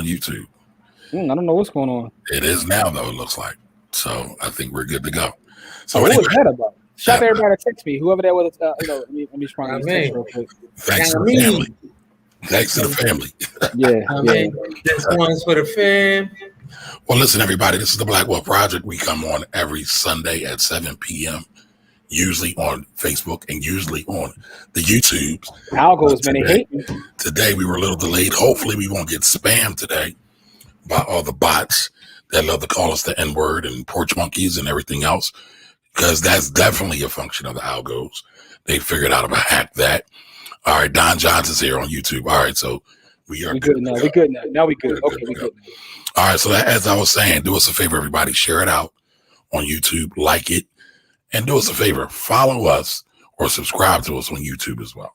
YouTube. I don't know what's going on. It is now, though, it looks like. So I think we're good to go. So what anyway, was that about? Shout out to everybody that text me. Whoever that was, let me try to text real quick. Thanks to the family. Thanks to the family. Yeah. This one's for the fam. Well, listen, everybody. This is the Blackwell Project. We come on every Sunday at 7 p.m., usually on Facebook and usually on the YouTubes. Algos, man, they hate me. Today, we were a little delayed. Hopefully, we won't get spammed today by all the bots that love to call us the N-word and porch monkeys and everything else, because that's definitely a function of the algos. They figured out how to hack that. All right, Don Johnson's here on YouTube. All right, so we are good now. We're good now. Now we're good. Okay, we're good. All right, so as I was saying, do us a favor, everybody. Share it out on YouTube, like it, and do us a favor. Follow us or subscribe to us on YouTube as well.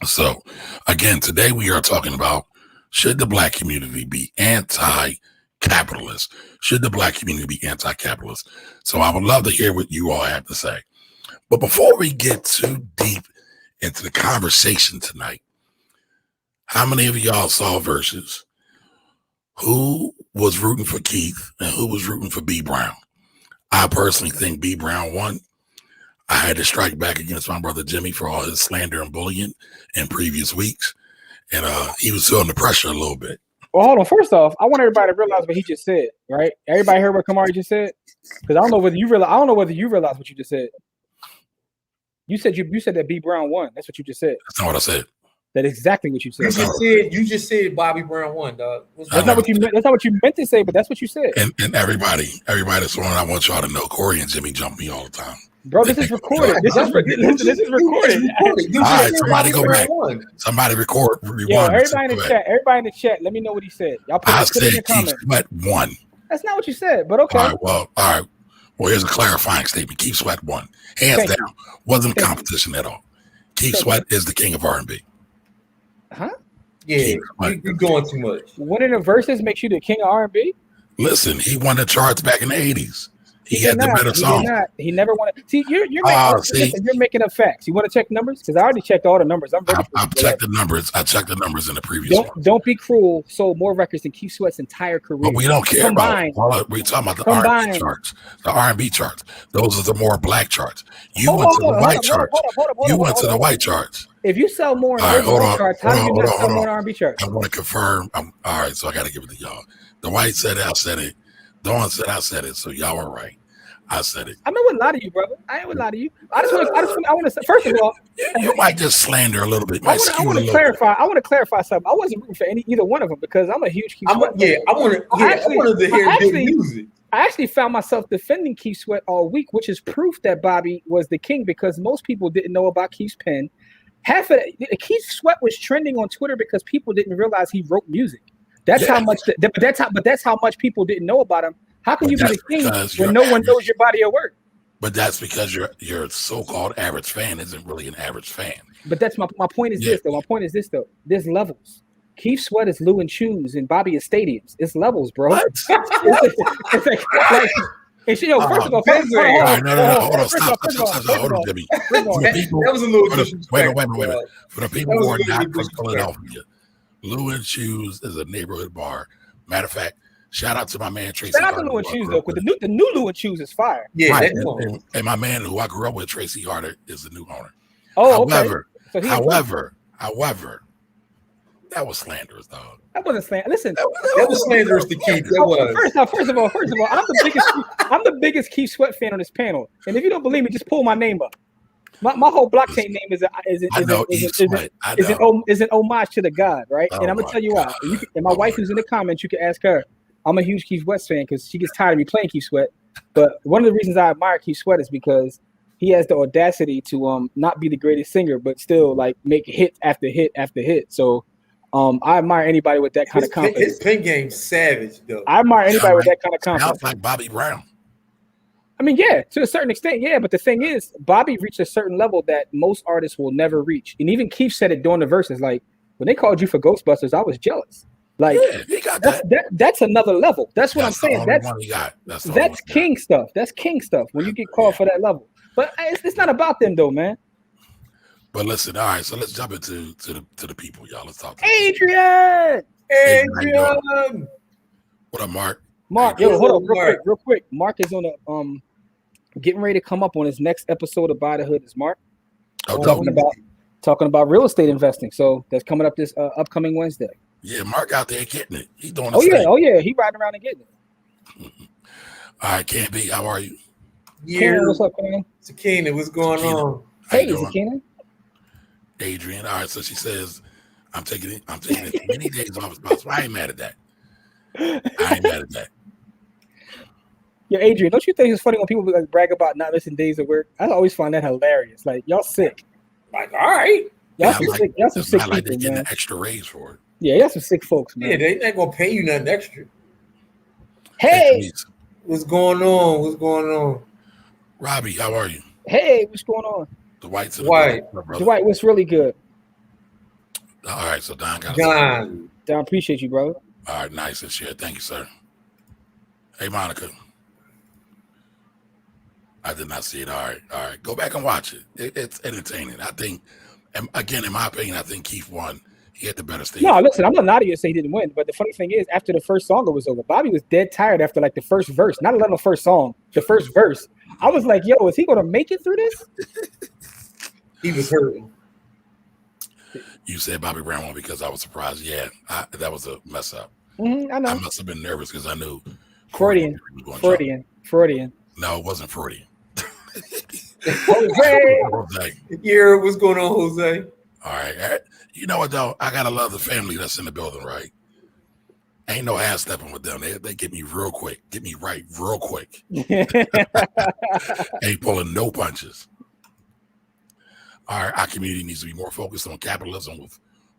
So, again, today we are talking about, should the Black community be anti-capitalist? Should the Black community be anti-capitalist? So I would love to hear what you all have to say. But before we get too deep into the conversation tonight, how many of y'all saw Versus? Who was rooting for Keith and who was rooting for B. Brown? I personally think B. Brown won. I had to strike back against my brother Jimmy for all his slander and bullying in previous weeks. And he was feeling the pressure a little bit. Well, hold on. First off, I want everybody to realize what he just said, right? Everybody heard what Kamari just said? Because I don't know whether you realize what you just said. You said that B. Brown won. That's what you just said. That's not what I said. That's exactly what you said. You just said Bobby Brown won, dog. That's not what you meant. That's not what you meant to say, but that's what you said. And everybody that's on, I want y'all to know, Corey and Jimmy jump me all the time. Bro, this is recorded. This is recorded. All right, somebody go back. Somebody record. Yo, everybody in the chat, let me know what he said. Y'all put it in the comments. Keith Sweat won. That's not what you said, but okay. All right. Well, here's a clarifying statement. Keith Sweat won. Hands down. Wasn't a competition at all. Keith Sweat is the king of R&B. Huh? Yeah, you're going too much. Winning the Versus makes you the king of R&B? Listen, he won the charts back in the 80s. He had the better song. He never won it. See, you're making up facts. You want to check numbers? Because I already checked all the numbers. I've checked the numbers. I checked the numbers in the previous one. Don't be cruel. Sold more records than Keith Sweat's entire career. But we don't care about. We're talking about the R&B charts. The R&B charts. Those are the more black charts. You went to the white charts. You went to the white charts. If you sell more in R&B charts, how do you not sell more in R&B charts? I want to confirm. All right, so I got to give it to y'all. The white said it. I said it. Dawn said I said it. So y'all were right. I said it. I'm not gonna lie to you, brother. I ain't gonna lie to you. I want to say, first of all, you might just slander a little bit. I want to clarify. I want to clarify something. I wasn't rooting for either one of them because I'm a huge Keith Sweat. I wanted to hear good music. I actually found myself defending Keith Sweat all week, which is proof that Bobby was the king because most people didn't know about Keith's pen. Half of Keith Sweat was trending on Twitter because people didn't realize he wrote music. That's how much. But that's how much people didn't know about him. How can you be the king when no one knows your body of work? But that's because your so-called average fan isn't really an average fan. But that's my point is this though. My point is this though. There's levels. Keith Sweat is Lou and Choose and Bobby is stadiums. It's levels, bro. What? It's like and first of all, hold on, stop, Jimmy. That was a little disrespectful. Wait. For the people who are not from Philadelphia, Lou and Choose is a neighborhood bar. Matter of fact, shout out to my man Tracy. Shout out to Lou and Choose though, because the new Lou and Choose is fire. Yeah, right. And my man who I grew up with, Tracy Harder, is the new owner. Oh, however, that was slanderous, dog. That wasn't slanderous. Listen, that was slanderous to Keith. That was. First of all, I'm the biggest Keith Sweat fan on this panel. And if you don't believe me, just pull my name up. My whole blockchain name is an homage to the god, right? And I'm gonna tell you why. And my wife who's in the comments, you can ask her. I'm a huge Keith Sweat fan because she gets tired of me playing Keith Sweat. But one of the reasons I admire Keith Sweat is because he has the audacity to not be the greatest singer, but still like make hit after hit after hit. So I admire anybody with that kind of confidence. His pen game's savage, though. I admire anybody with that kind of confidence. Sounds like Bobby Brown. I mean, yeah, to a certain extent, yeah. But the thing is, Bobby reached a certain level that most artists will never reach. And even Keith said it during the verses. Like, when they called you for Ghostbusters, I was jealous. Like, he got that. That's another level. That's what I'm saying. That's king stuff. That's king stuff when you get called for that level. But it's not about them, though, man. But listen, all right, so let's jump into the people, y'all. Let's talk to Adrian! Adrian. What up, Mark? Mark, yo, hold up, real quick. Mark is on a getting ready to come up on his next episode of Buy the Hood. Is Mark talking about real estate investing? So that's coming up this upcoming Wednesday. Yeah, Mark out there getting it. He's doing. Oh yeah, he riding around and getting it. All right, Can't Be. How are you? Yeah, Kenan, what's up, Kenan? It's Kenan. What's going on? Hey, is it Kenan? Adrian. All right, so she says, I'm taking it many days off as possible. I ain't mad at that. Yeah, Adrian, don't you think it's funny when people like brag about not missing days of work? I always find that hilarious. Like, y'all sick. Like, all right. Y'all some sick. Y'all some sick people, like they getting man. An extra raise for it. Yeah, y'all some sick folks, man. Yeah, they ain't gonna pay you nothing extra. Hey, what's going on? Robbie, how are you? Hey, what's going on? Dwight's in Dwight, what's really good? All right, so Don got Don, appreciate you, bro. All right, nice and share. Thank you, sir. Hey, Monica. I did not see it. All right. Go back and watch it. It's entertaining. I think, and again, in my opinion, I think Keith won. He had the better stage. No, listen, I'm not nodding you to say he didn't win, but the funny thing is, after the first song was over, Bobby was dead tired after like the first verse. Not letting the first song, the first verse. I was like, yo, is he gonna make it through this? He was hurting. You said Bobby Brown won because I was surprised. Yeah, that was a mess up. Mm-hmm, I know. I must have been nervous because I knew Freudian. No, it wasn't Freudian. Jose. Yeah, what's going on, Jose? All right. You know what, though? I got to love the family that's in the building, right? Ain't no ass stepping with them. They get me real quick. Get me right real quick. Ain't pulling no punches. Our community needs to be more focused on capitalism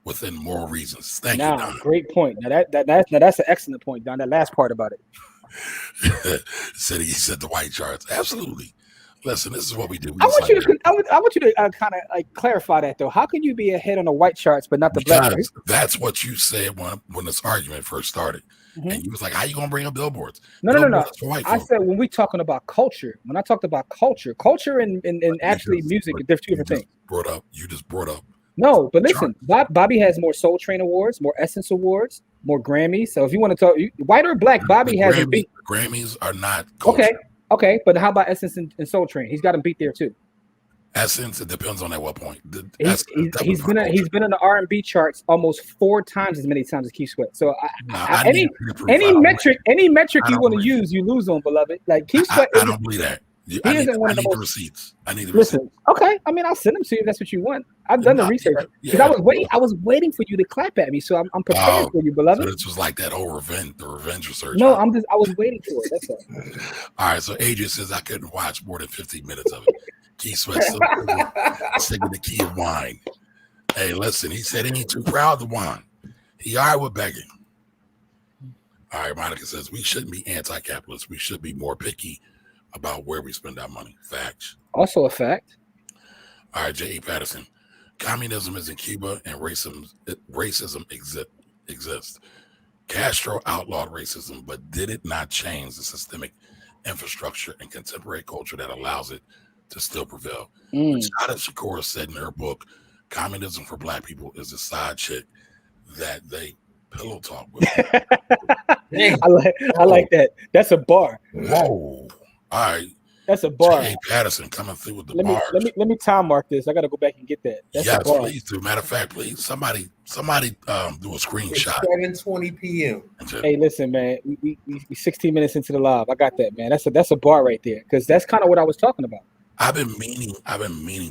within moral reasons. Thank you, Don. Great point. Now that's an excellent point, Don. That last part about it. He said the white charts. Absolutely. Listen, this is what we do. I want you to kind of like clarify that though. How can you be ahead on the white charts but not the black charts? That's what you said when this argument first started, and you was like, "How you gonna bring up billboards?" No. I said when we talking about culture. When I talked about culture and actually music, there's two different things. You just brought up. No, but listen, Bobby has more Soul Train awards, more Essence awards, more Grammys. So if you want to talk white or black, Bobby has a beat. Grammys are not culture. Okay, but how about Essence and Soul Train? He's got him beat there too. Essence, it depends on at what point. He's been in the R&B charts almost 4 times as many times as Keith Sweat. So any metric you want to use, you lose on, beloved. Like Keith Sweat. I don't believe that. I need the receipts. Listen, okay. I mean, I'll send them to you if that's what you want. I've done the research because I was waiting for you to clap at me, so I'm prepared for you, beloved. So this was like that whole revenge research. No, I was waiting for it. That's all. All right. So Adrian says I couldn't watch more than 15 minutes of it. Keith Sweat still singing the key of wine. Hey, listen. He said he ain't too proud to whine. He all right with begging. All right. Monica says we shouldn't be anti-capitalist. We should be more picky about where we spend our money. Facts. Also a fact. All right, J.E. Patterson. Communism is in Cuba and racism exists. Castro outlawed racism, but did it not change the systemic infrastructure and contemporary culture that allows it to still prevail? Shada Shakur said in her book, Communism for Black People is a side chick that they pillow talk with. I like that. That's a bar. Whoa. All right. That's a bar. J.A. Patterson coming through with the bars. Let me time mark this. I got to go back and get that. That's yes, please do. Matter of fact, please somebody do a screenshot. 7:20 p.m. Hey, listen, man. We 16 minutes into the live. I got that, man. That's a bar right there because that's kind of what I was talking about. I've been meaning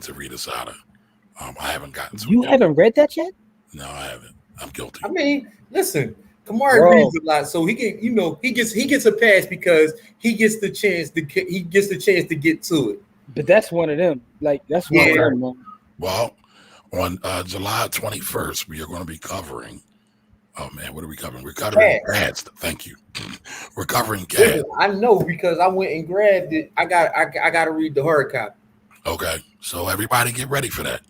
to read Asada. I haven't gotten to. You haven't read that yet? No, I haven't. I'm guilty. I mean, listen. Kamari reads a lot, so he can, he gets a pass because he gets the chance to get to it. But that's one of them. Like that's one of them. Man. Well, on July 21st, we are going to be covering. Oh man, what are we covering? We're covering Cats. Thank you. We're covering Cats. I know because I went and grabbed it. I got to read the hard copy. Okay, so everybody get ready for that.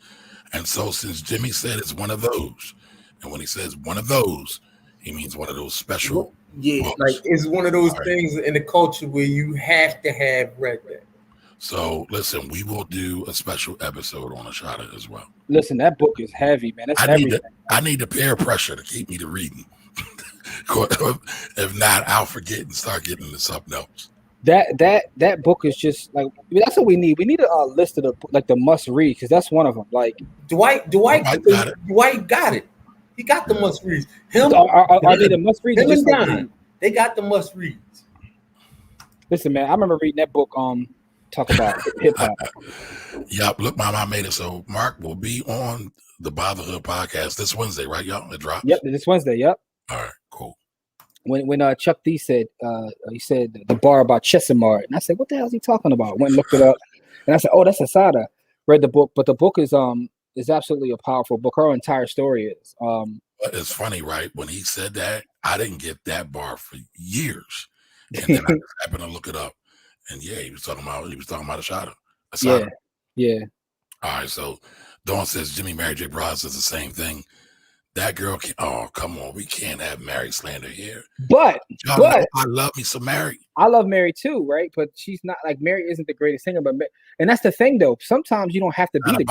And so since Jimmy said it's one of those, and when he says one of those, he means one of those special. Yeah, books. Like it's one of those things in the culture where you have to have read that. So listen, we will do a special episode on Ashada as well. Listen, that book is heavy, man. That's everything. I need the peer pressure to keep me to reading. If not, I'll forget and start getting into something else. That book is just like, I mean, that's what we need. We need a list of the must read, because that's one of them. Like Dwight got it. He got the must reads. Are they the must reads? Him and Don, they got the must reads. Listen, man, I remember reading that book. Talk about hip hop. Yep. Look, Mama, I made it. So Mark will be on the Fatherhood podcast this Wednesday, right, y'all? It drops. Yep, this Wednesday. Yep. All right, cool. When Chuck D said he said the bar about Chesimard, and I said, what the hell is he talking about? Went and looked it up, and I said, oh, that's Asada. Read the book, but the book is absolutely a powerful book. Her entire story is. But it's funny, right? When he said that, I didn't get that bar for years, and then I just happened to look it up, and yeah, he was talking about Asada. Yeah. All right, so Dawn says Jimmy Mary J. Blige says the same thing. That girl can. Oh, come on, we can't have Mary slander here. But I love me some Mary. I love Mary too, right? But she's not like Mary isn't the greatest singer, and that's the thing though. Sometimes you don't have to be the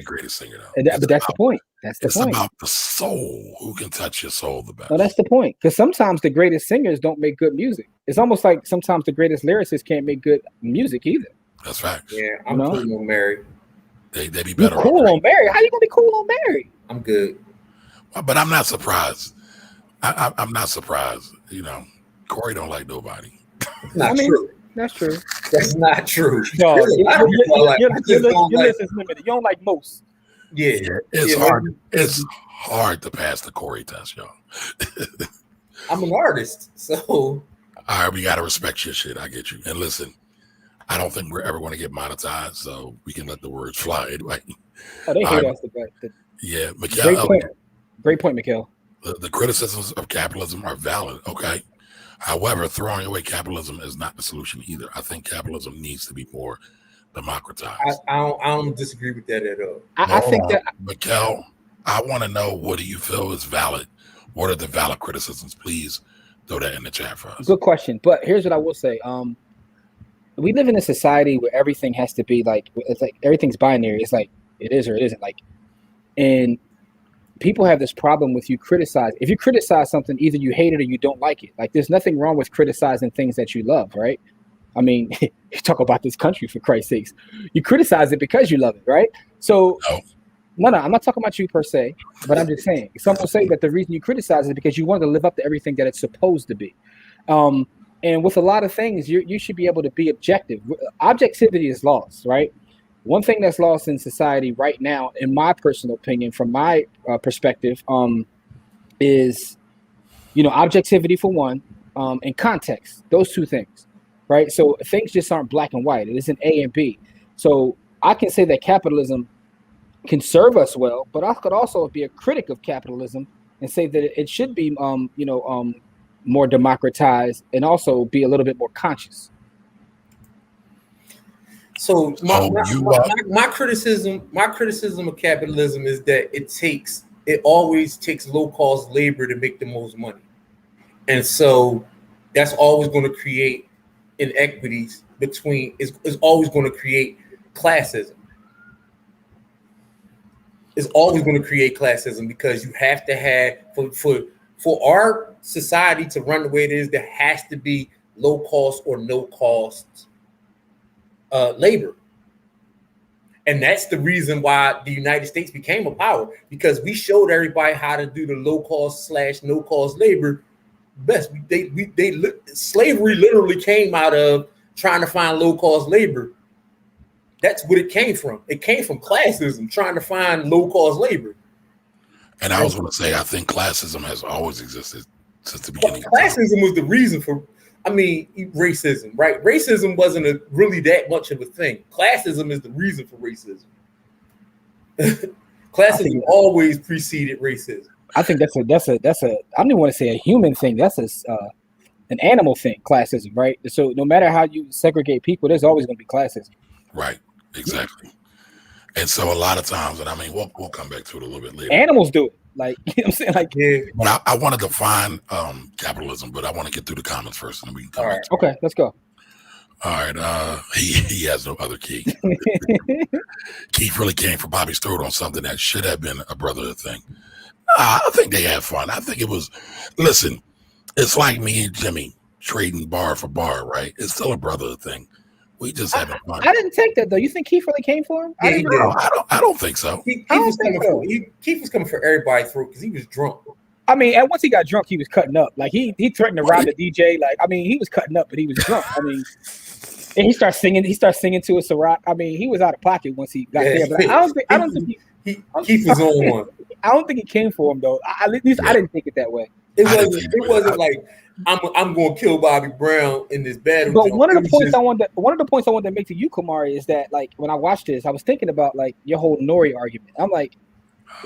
greatest singer. But that's the point. It's about the soul. Who can touch your soul the best? No, that's the point. Because sometimes the greatest singers don't make good music. It's almost like sometimes the greatest lyricists can't make good music either. That's facts. Yeah, I'm cool on Mary. They be better. You're cool on Mary. How you gonna be cool on Mary? I'm good. But I'm not surprised. I'm not surprised. You know, Corey don't like nobody. Not true. That's true. That's not true. No, your list is limited. You don't like most. Yeah. It's hard. It's hard to pass the Corey test, y'all. I'm an artist, so. All right, we gotta respect your shit. I get you. And listen, I don't think we're ever going to get monetized, so we can let the words fly. Like, they hate us. Yeah, Mikhail. Great point, Mikhail. The criticisms of capitalism are valid, okay? However, throwing away capitalism is not the solution either. I think capitalism needs to be more democratized. I don't disagree with that at all. I think that, Mikhail, I want to know, what do you feel is valid? What are the valid criticisms? Please throw that in the chat for us. Good question. But here's what I will say. We live in a society where everything has to be like, it's like everything's binary. It's like it is or it isn't. Like, and people have this problem with you criticize. If you criticize something, either you hate it or you don't like it. Like, there's nothing wrong with criticizing things that you love, right? I mean, you talk about this country, for Christ's sakes. You criticize it because you love it, right? So, no, I'm not talking about you per se, but I'm just saying. Some will say that the reason you criticize it is because you want to live up to everything that it's supposed to be. And with a lot of things, you should be able to be objective. Objectivity is lost, right? One thing that's lost in society right now, in my personal opinion, from my perspective, is, objectivity for one, and context. Those two things, right? So things just aren't black and white. It isn't A and B. So I can say that capitalism can serve us well, but I could also be a critic of capitalism and say that it should be, more democratized and also be a little bit more conscious. So my criticism of capitalism is that it always takes low cost labor to make the most money, and so that's always going to create inequities between. Is always going to create classism. It's always going to create classism because you have to have for our society to run the way it is, there has to be low cost or no cost labor. And that's the reason why the United States became a power, because we showed everybody how to do the low cost / no cost labor best. Slavery literally came out of trying to find low cost labor. That's what it came from. It came from classism, trying to find low cost labor. And I was going to say, I think classism has always existed since the beginning. Classism was the reason for, racism, right? Racism wasn't really that much of a thing. Classism is the reason for racism. Classism always preceded racism. I think that's a I don't even want to say a human thing. That's an animal thing, classism, right? So no matter how you segregate people, there's always going to be classism. Right, exactly. And so a lot of times, and we'll come back to it a little bit later. Animals do it. Like, you know what I'm saying? Like, yeah. But I want to define capitalism, but I want to get through the comments first, and then we can come back. Okay, let's go. All right. He has no other key. Keith really came for Bobby's throat on something that should have been a brotherhood thing. I think they had fun. I think it was. Listen, It's like me and Jimmy trading bar for bar, right? It's still a brother thing. We just having fun. I didn't take that though. You think Keith really came for him? Yeah, I don't think so. Keith was coming for everybody's throat because he was drunk. I mean, and once he got drunk, he was cutting up. Like he threatened to rob the DJ. Like, I mean, he was cutting up, but he was drunk. I mean, and he starts singing to a Ciroc. I mean, he was out of pocket once he got there. But I don't think Keith was on one. I don't think he came for him though. At least I didn't think it that way. It wasn't like I'm going to kill Bobby Brown in this battle. But one of the points I wanted to make to you, Kamari, is that like when I watched this, I was thinking about like your whole Nori argument. I'm like,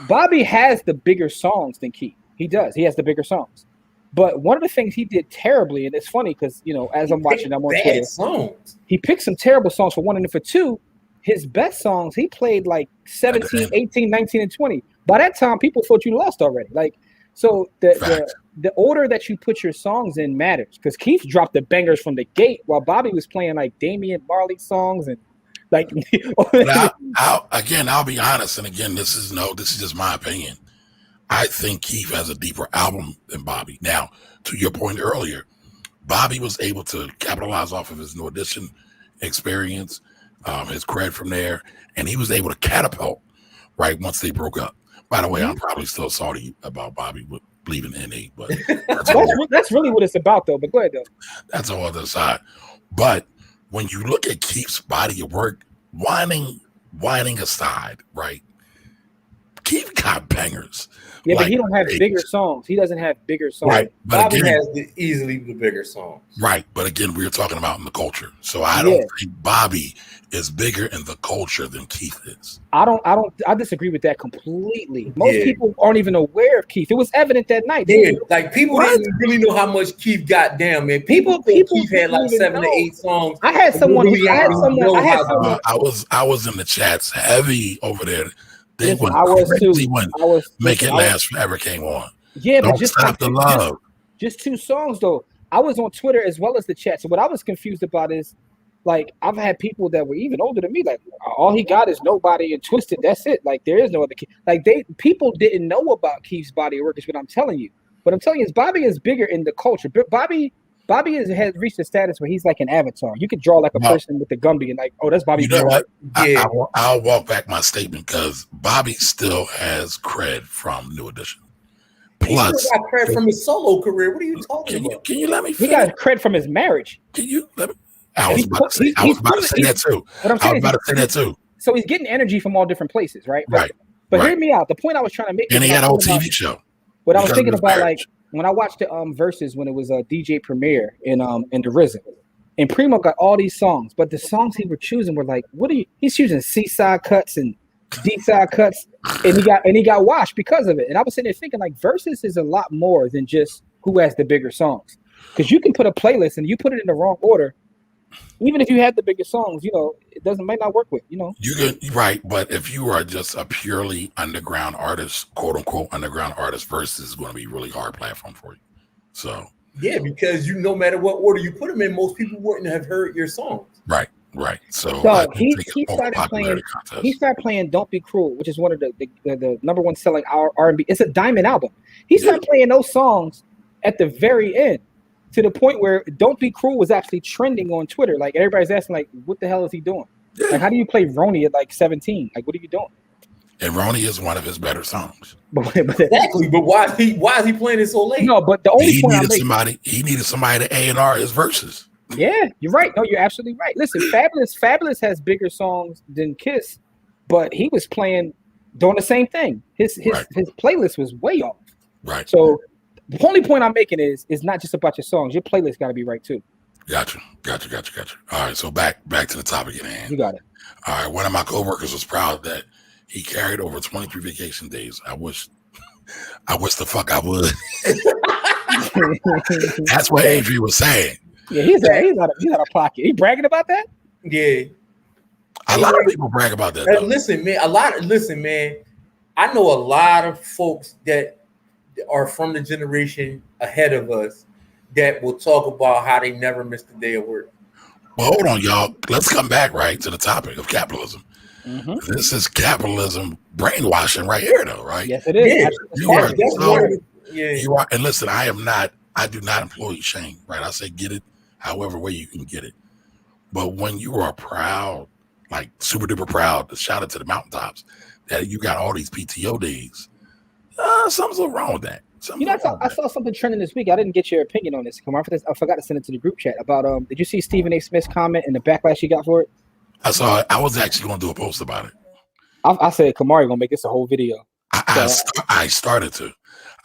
Bobby has the bigger songs than Keith. He does. He has the bigger songs. But one of the things he did terribly, and it's funny because as I'm watching, I'm on Twitter. Songs. He picked some terrible songs for one, and for two, his best songs he played like 17, 18, 19, and 20. By that time, people thought you lost already. Like, so the order that you put your songs in matters because Keith dropped the bangers from the gate while Bobby was playing like Damian Marley songs and like. I'll be honest, and again, this is just my opinion. I think Keith has a deeper album than Bobby. Now, to your point earlier, Bobby was able to capitalize off of his New Edition experience, his cred from there, and he was able to catapult right once they broke up. By the way, I'm probably still salty about Bobby leaving NA, but that's really what it's about, though. But go ahead, though. That's all other side. But when you look at Keith's body of work, whining aside, right? Keith got bangers. Yeah, but he don't have bigger songs. He doesn't have bigger songs. Right. But Bobby has easily the bigger songs. Right. But again, we were talking about in the culture. So I don't think Bobby is bigger in the culture than Keith is. I disagree with that completely. Most people aren't even aware of Keith. It was evident that night. Like people didn't really know how much Keith got down, man. People Keith had like 7 to 8 songs. I had someone. I was in the chats heavy over there. I was too. When Make It Last Forever came on. Yeah, Don't but just Stop the Love. Just 2 songs though. I was on Twitter as well as the chat. So what I was confused about is, like, I've had people that were even older than me. Like, all he got is Nobody and Twisted. That's it. Like, there is no other. Like, people didn't know about Keith's body of work. Is what I'm telling you. What I'm telling you is Bobby is bigger in the culture. But Bobby has reached a status where he's like an avatar. You could draw like a person with the Gumby and like, oh, that's Bobby. You know what? Yeah. I'll walk back my statement because Bobby still has cred from New Edition. Plus, he still got cred from his solo career. What are you talking about? Can you let me finish? He got cred from his marriage. Can you let me? I was about to say that too. So he's getting energy from all different places, right? Right. But hear me out. The point I was trying to make. And he had a whole TV show. What I was thinking about, like, when I watched the Versus when it was a DJ premiere in the RZA, and Primo got all these songs, but the songs he was choosing were like, he's choosing C-side cuts and D-side cuts, and he got washed because of it. And I was sitting there thinking, like, Versus is a lot more than just who has the bigger songs, because you can put a playlist and you put it in the wrong order. Even if you had the biggest songs, it might not work with, You can, right, but if you are just a purely underground artist, quote unquote underground artist, Versus is going to be a really hard platform for you. So yeah, because no matter what order you put them in, most people wouldn't have heard your songs. Right. So he started playing "Don't Be Cruel," which is one of the number one selling R&B. It's a diamond album. He started playing those songs at the very end, to the point where "Don't Be Cruel" was actually trending on Twitter. Like, everybody's asking, like, what the hell is he doing? Yeah. Like, how do you play Roni at like 17? Like, what are you doing? And Roni is one of his better songs. Exactly. But why is he playing it so late? No, but the only he needed somebody to A&R his verses. Yeah, you're right. No, you're absolutely right. Listen, Fabulous has bigger songs than Kiss, but he was doing the same thing. His playlist was way off. Right. So the only point I'm making is not just about your songs. Your playlist got to be right too. Gotcha. All right, so back to the topic at hand. You got it. All right, one of my coworkers was proud that he carried over 23 vacation days. I wish the fuck I would. That's what Adrian was saying. Yeah, he's out of pocket. He bragging about that? Yeah. A lot of people brag about that. Listen, man. I know a lot of folks that are from the generation ahead of us that will talk about how they never missed a day of work. Well, hold on, y'all. Let's come back right to the topic of capitalism. Mm-hmm. This is capitalism brainwashing right here, though, right? Yes, it is. You are, and listen, I am not I do not employ shame, right? I say get it however way you can get it. But when you are proud, like super duper proud, to shout it to the mountaintops that you got all these PTO days, something's wrong with that. I saw something trending this week. I didn't get your opinion on this. I forgot to send it to the group chat about did you see Stephen A. Smith's comment and the backlash he got for it? I saw it. I was actually going to do a post about it. I said Kamari gonna make this a whole video. I started to.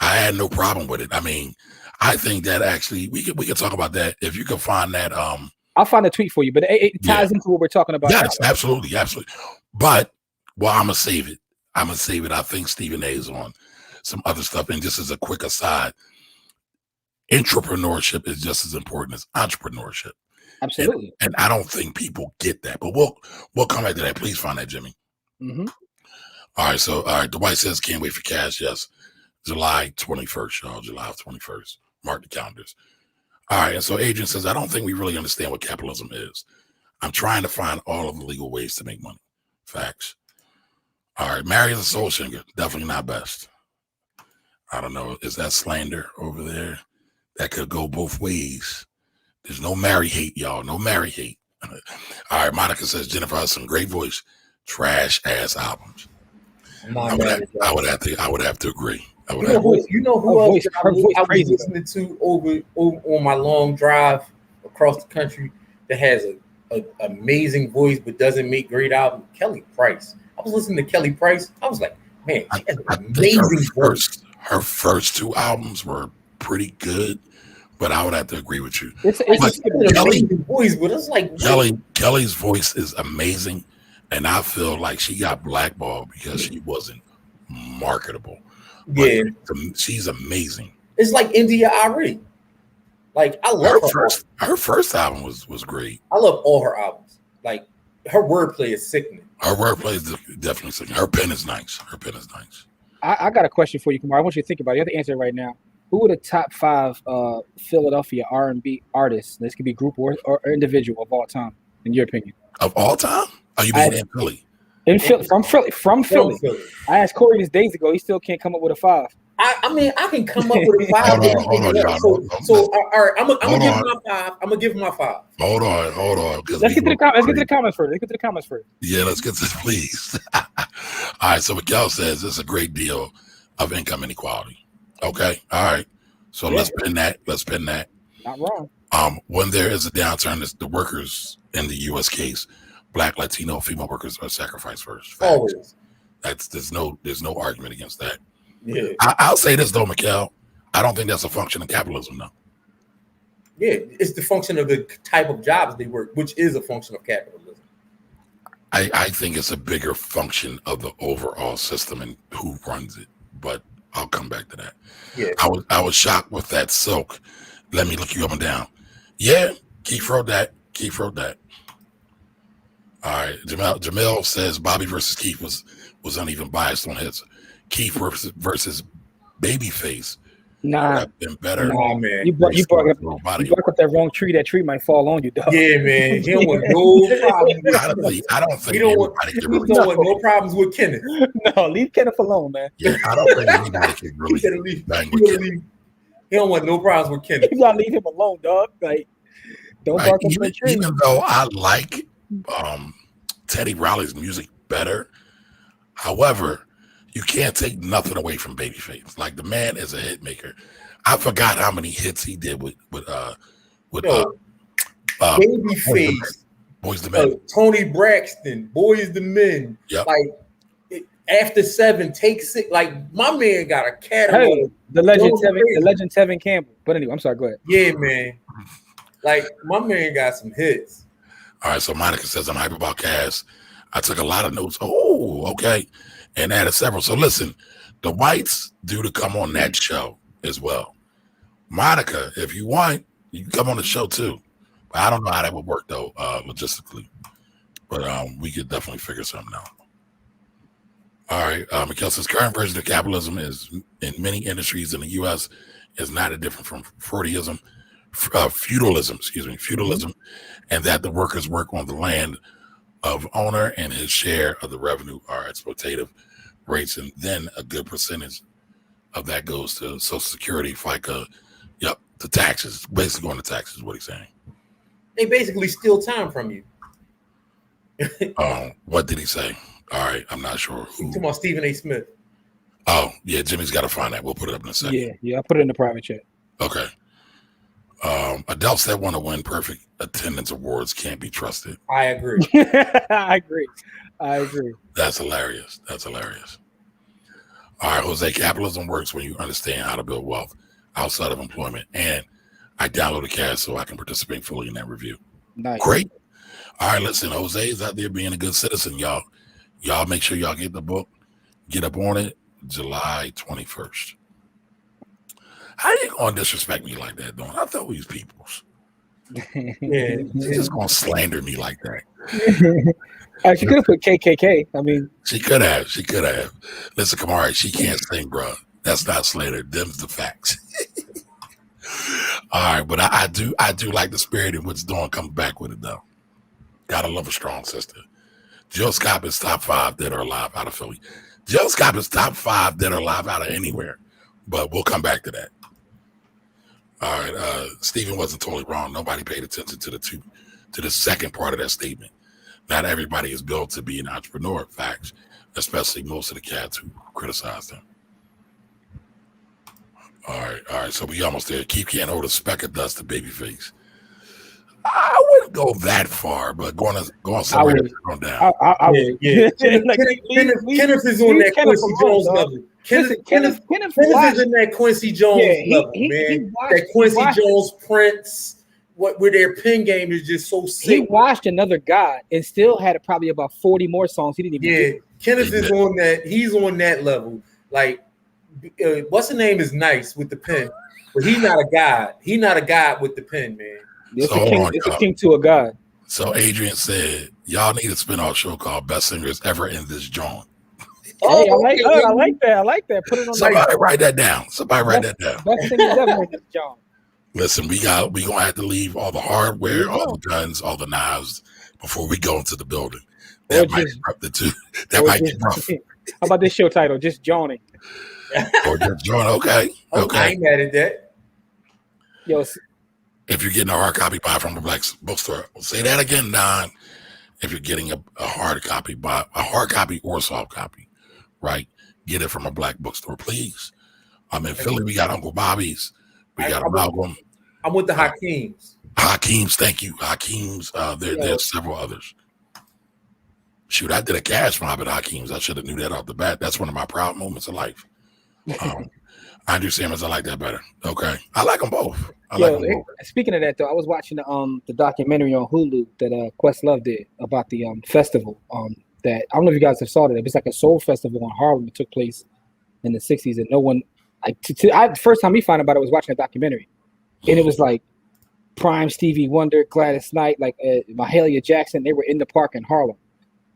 I had no problem with it. I mean, I think that actually we could talk about that if you can find that. I'll find a tweet for you, but it ties into what we're talking about. Yes, absolutely. But I'm gonna save it. I think Stephen A is on some other stuff. And just as a quick aside, entrepreneurship is just as important as entrepreneurship. Absolutely. And I don't think people get that. But we'll come back to that. Please find that, Jimmy. Mm-hmm. All right. Dwight says can't wait for cash. Yes. July 21st, y'all. July 21st. Mark the calendars. All right. And so Adrian says, I don't think we really understand what capitalism is. I'm trying to find all of the legal ways to make money. Facts. All right. Marry as a soul singer. Definitely not best. I don't know. Is that slander over there? That could go both ways. There's no marry hate, y'all. No marry hate. All right. Monica says Jennifer has some great voice. Trash ass albums. I would have to agree. You know who else I was listening to over on my long drive across the country that has an amazing voice but doesn't make great albums? Kelly Price. I was listening to Kelly Price. I was like, man, she has an amazing voice. Her first two albums were pretty good, but I would have to agree with you. It's an amazing voice, but it's like Kelly's voice is amazing, and I feel like she got blackballed because she wasn't marketable. Yeah, she's amazing. It's like India Ari. Like I love her first album was great. I love all her albums. Like her wordplay is sickening. Her wordplay is definitely sickening. Her pen is nice. I got a question for you, Kumar. I want you to think about it. You have to answer it right now. Who are the top 5 Philadelphia R&B artists? This could be group or individual of all time, in your opinion. Of all time? Are you being in Philly? From Philly. I asked Corey this days ago. He still can't come up with a 5. I mean, I can come up with a 5. Hold on, all right, I'm gonna give my 5. I'm gonna give my 5. Hold on. Let's get to the comments first. Yeah, let's get to this, please. All right, so Miguel says it's a great deal of income inequality. Okay, all right. So let's pin that. Not wrong. When there is a downturn, the workers in the U.S. case, Black, Latino, female workers are sacrificed first. Facts. Always. There's no argument against that. Yeah. I'll say this though, Miguel. I don't think that's a function of capitalism, though. Yeah, it's the function of the type of jobs they work, which is a function of capitalism. I think it's a bigger function of the overall system and who runs it. But I'll come back to that. Yeah. I was shocked with that silk. Let me look you up and down. Yeah, Keith wrote that. All right. Jamel says Bobby versus Keith was uneven biased on hits. Keith versus Babyface. Nah, been better. Nah, man. You brought up that wrong tree. That tree might fall on you, dog. Yeah, man. He don't want no problems. I don't think he don't want no problems with Kenneth. No, leave Kenneth alone, man. Yeah, I don't think anybody can really bang with Kenneth. He don't want no problems with Kenneth. You gotta leave him alone, dog. Like, don't bark up the tree. Even though I like Teddy Riley's music better, however, you can't take nothing away from Babyface. Like, the man is a hit maker. I forgot how many hits he did with Babyface, Boys the Men, Tony Braxton, Boys the Men. Yep. Like After 7, Take 6. Like, my man got a catalog. Hey, the legend Tevin Campbell. But anyway, I'm sorry. Go ahead. Yeah, man. Like, my man got some hits. All right, so Monica says I'm hype about Cass. I took a lot of notes. Oh, okay. And added several. So listen, the whites due to come on that show as well. Monica, if you want, you can come on the show too. But I don't know how that would work though, logistically. But we could definitely figure something out. All right, Mikhail says current version of capitalism is in many industries in the U.S. is not a different from feudalism, and that the workers work on the land of owner and his share of the revenue are exploitative rates, and then a good percentage of that goes to Social Security, FICA. Yep, The taxes, basically going to taxes, what he's saying. They basically steal time from you. What did he say? All right, I'm not sure. He's talking about Stephen A. Smith. Oh, yeah, Jimmy's got to find that. We'll put it up in a second. Yeah, I'll put it in the private chat. Okay. Adults that want to win perfect attendance awards can't be trusted. I agree. I agree. That's hilarious. All right, Jose, capitalism works when you understand how to build wealth outside of employment. And I downloaded Cash so I can participate fully in that review. Nice. Great. All right, listen, Jose is out there being a good citizen, y'all. Y'all make sure y'all get the book. Get up on it July 21st. How you going to disrespect me like that, Dawn? I thought we was peoples. Yeah. She's just going to slander me like that. She could have put KKK. I mean, she could have. Listen, Kamari, she can't sing, bro. That's not slander. Them's the facts. All right, but I do like the spirit in which Dawn comes back with it, though. Gotta love a strong sister. Jill Scott is top 5 dead or alive out of Philly. Jill Scott is top 5 dead or alive out of anywhere, but we'll come back to that. All right, Stephen wasn't totally wrong. Nobody paid attention to the second part of that statement. Not everybody is built to be an entrepreneur. Facts, especially most of the cats who criticize them. All right. So we almost there. Keep can't hold a speck of dust to Babyface. I wouldn't go that far, but going somewhere going down. Yeah. Kenneth is on that Quincy Jones level. Kenneth is in that Quincy Jones level, man. That Quincy Jones Prince, where their pen game is just so sick. He watched Another God and still had probably about 40 more songs he didn't even do. Kenneth is on that. He's on that level. Like, what's the name is nice with the pen, but he's not a god. He's not a god with the pen, man. It's a king to a god. So Adrian said, y'all need a spinoff show called Best Singers Ever in This Joint. I like that. Put it on. Somebody write that down. Best Singers Ever in This Joint. Listen, we're gonna have to leave all the hardware, all the guns, all the knives before we go into the building. That might disrupt the two. That might be rough. How about this show title? Just joining. Or just join. Okay. I ain't mad at that. Yo. If you're getting a hard copy, buy from a black bookstore. I'll say that again, Don. If you're getting a hard copy, buy a hard copy or a soft copy, right? Get it from a black bookstore, please. I'm in Philly. We got Uncle Bobby's. We got Malcolm. I'm with the Hakeem's. Thank you. Hakeem's. There's several others. Shoot, I did a cash mob at Hakeem's. I should have knew that off the bat. That's one of my proud moments of life. I do Sammons. I like that better. Okay. I like them both. Speaking of that, though, I was watching the documentary on Hulu that Questlove did about the festival. That I don't know if you guys have saw it. It's like a soul festival in Harlem. It took place in the 60s, and no one. First time we found out about it was watching a documentary, and it was like prime Stevie Wonder, Gladys Knight, like Mahalia Jackson. They were in the park in Harlem,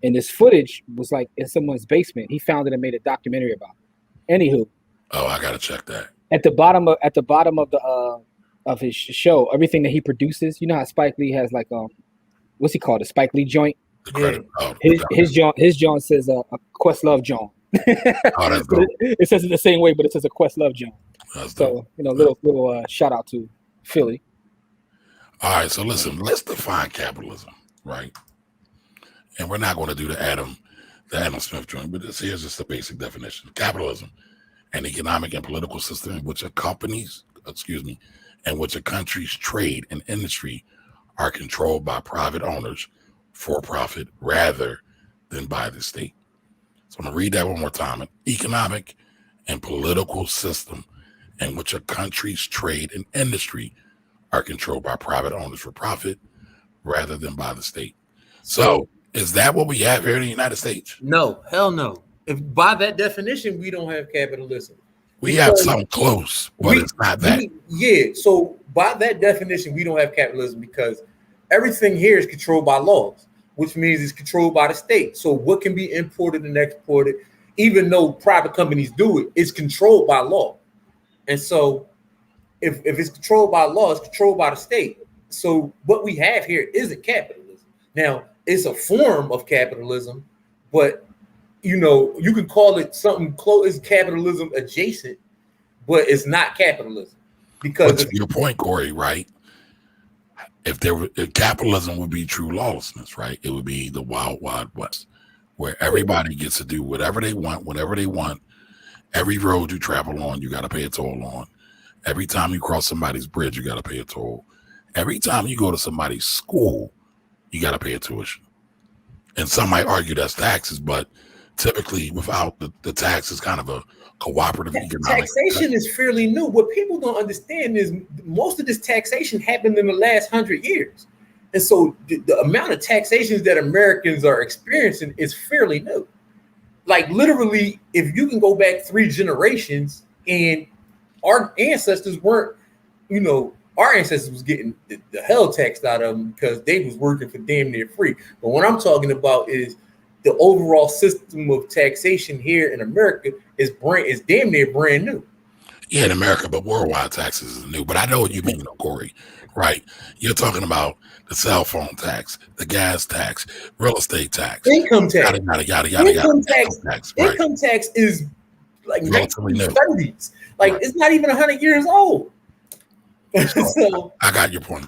and this footage was like in someone's basement. He found it and made a documentary about it. Anywho. Oh, I gotta check that. At the bottom of the of his show, everything that he produces, you know how Spike Lee has like what's he called, a Spike Lee joint? The credit. His joint says a Questlove joint. That's dope. It says it the same way, but it says a Questlove joint. So little shout out to Philly. All right, so listen, let's define capitalism, right? And we're not going to do the Adam Smith joint, but here's just the basic definition: capitalism. An economic and political system in which a country's trade and industry are controlled by private owners for profit rather than by the state. So I'm going to read that one more time. An economic and political system in which a country's trade and industry are controlled by private owners for profit rather than by the state. So is that what we have here in the United States? No, hell no. If by that definition, we don't have capitalism. We have something close, but it's not that. So by that definition, we don't have capitalism because everything here is controlled by laws, which means it's controlled by the state. So what can be imported and exported, even though private companies do it, it's controlled by law. And so if it's controlled by law, it's controlled by the state. So what we have here isn't capitalism. Now, it's a form of capitalism, but you can call it something close, capitalism adjacent, but it's not capitalism. Because to your point, Corey, right? If capitalism would be true lawlessness, right? It would be the wild, wild west, where everybody gets to do whatever they want, whenever they want. Every road you travel on, you got to pay a toll on. Every time you cross somebody's bridge, you got to pay a toll. Every time you go to somebody's school, you got to pay a tuition. And some might argue that's taxes, but typically without the tax is kind of a cooperative economic. Taxation is fairly new. What people don't understand is most of this taxation happened in the last 100 years. And so the amount of taxations that Americans are experiencing is fairly new. Like literally, if you can go back 3 generations and our ancestors weren't, our ancestors was getting the hell taxed out of them because they was working for damn near free. But what I'm talking about is the overall system of taxation here in America is damn near brand new. Yeah, in America, but worldwide taxes is new. But I know what you mean, Corey, right? You're talking about the cell phone tax, the gas tax, real estate tax, income tax, yada. Income tax is like 1930s. Like it's not even 100 years old. So I got your point.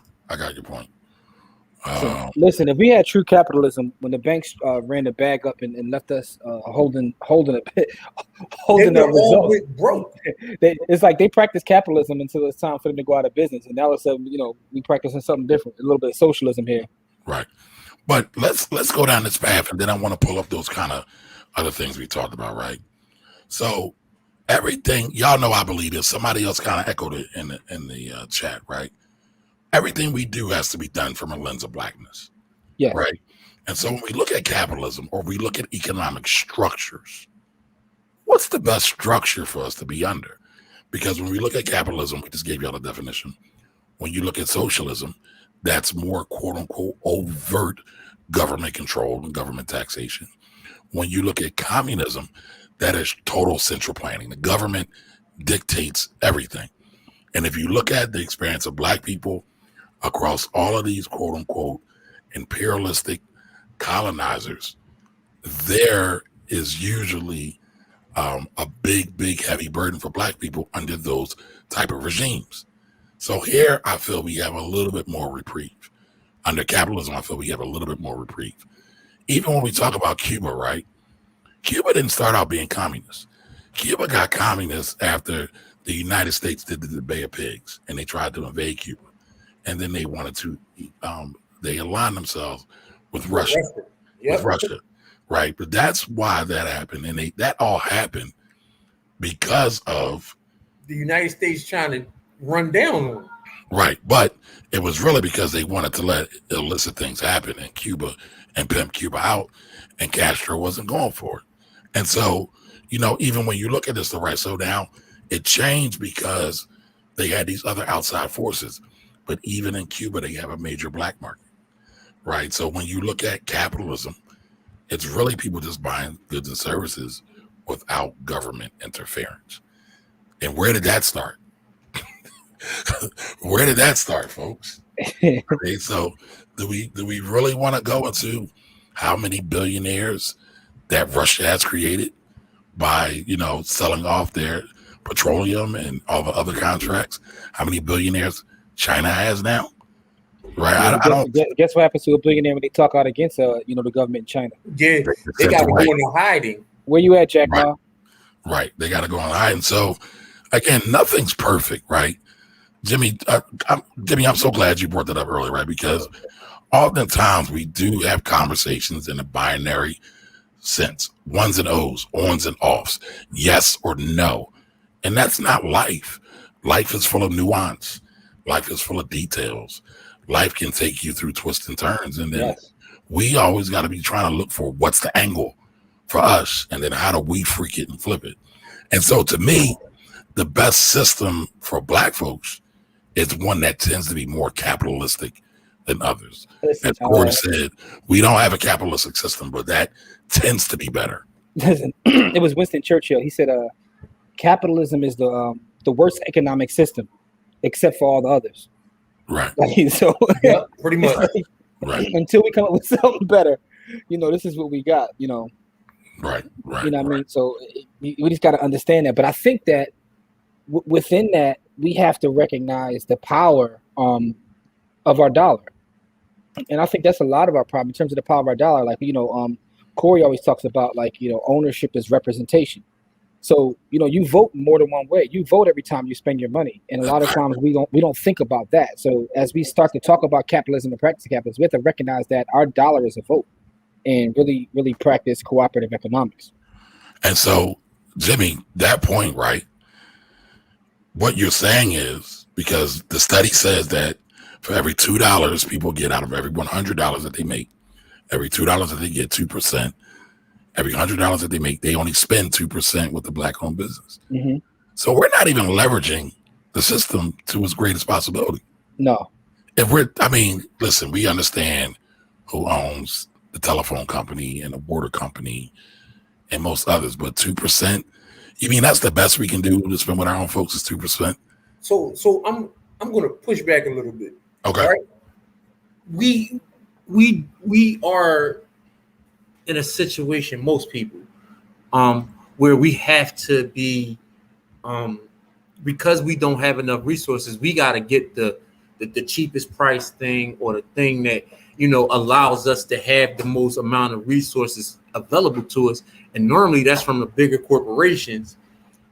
So, listen, if we had true capitalism, when the banks ran the bag up and left us holding the results, broke. It's like they practice capitalism until it's time for them to go out of business, and now it's we practicing something different, a little bit of socialism here. Right, but let's go down this path, and then I want to pull up those kind of other things we talked about, right? So everything, y'all know, I believe this. Somebody else kind of echoed it in the chat, right? Everything we do has to be done from a lens of blackness. Yeah. Right. And so when we look at capitalism or we look at economic structures, what's the best structure for us to be under? Because when we look at capitalism, we just gave y'all the definition. When you look at socialism, that's more quote unquote overt government control and government taxation. When you look at communism, that is total central planning. The government dictates everything. And if you look at the experience of Black people across all of these quote unquote imperialistic colonizers, there is usually a big heavy burden for Black people under those type of regimes. So here I feel we have a little bit more reprieve. Under capitalism, I feel we have a little bit more reprieve. Even when we talk about Cuba, right? Cuba didn't start out being communist. Cuba got communist after the United States did the Bay of Pigs and they tried to invade Cuba. And then they wanted to, they aligned themselves with Russia, right? But that's why that happened. And that all happened because of the United States trying to run down on them. Right. But it was really because they wanted to let illicit things happen in Cuba and pimp Cuba out, and Castro wasn't going for it. And so, even when you look at this, so now it changed because they had these other outside forces. But even in Cuba, they have a major Black market, right? So when you look at capitalism, it's really people just buying goods and services without government interference. And where did that start? Where did that start, folks? Okay, so do we really want to go into how many billionaires that Russia has created by, selling off their petroleum and all the other contracts? How many billionaires China has now? Right. I don't guess what happens to a billionaire when they talk out against the government in China. Yeah, they got to go into hiding. Where you at, Jack? Right. They got to go in hiding. So again, nothing's perfect, right? Jimmy, I'm so glad you brought that up earlier, right? Because oftentimes we do have conversations in a binary sense, ones and O's, ons and offs, yes or no. And that's not life. Life is full of nuance. Life is full of details. Life can take you through twists and turns. And then we always got to be trying to look for what's the angle for us. And then how do we freak it and flip it? And so to me, the best system for Black folks is one that tends to be more capitalistic than others. As Corey said, we don't have a capitalistic system, but that tends to be better. Listen, it was Winston Churchill. He said, capitalism is the worst economic system, except for all the others. Right. So pretty much. Right. Until we come up with something better, this is what we got. Right. You know what I mean? So we just got to understand that. But I think that within that, we have to recognize the power of our dollar. And I think that's a lot of our problem in terms of the power of our dollar. Like, Corey always talks about, like, ownership is representation. So, you vote more than one way. You vote every time you spend your money. And a lot of times we don't think about that. So as we start to talk about capitalism and practice capitalism, we have to recognize that our dollar is a vote and really, really practice cooperative economics. And so, Jimmy, that point, right? What you're saying is, because the study says that for every $2 people get out of every $100 that they make, every $2 that they get, 2%. Every $100 that they make, they only spend 2% with the Black-owned business. Mm-hmm. So we're not even leveraging the system to its greatest possibility. No. Listen, we understand who owns the telephone company and the water company and most others, but 2%, you mean that's the best we can do to spend with our own folks is 2%? So I'm going to push back a little bit. Okay. Right? We are in a situation, most people, where we have to be, because we don't have enough resources, we got to get the cheapest price thing, or the thing that allows us to have the most amount of resources available to us. And normally that's from the bigger corporations,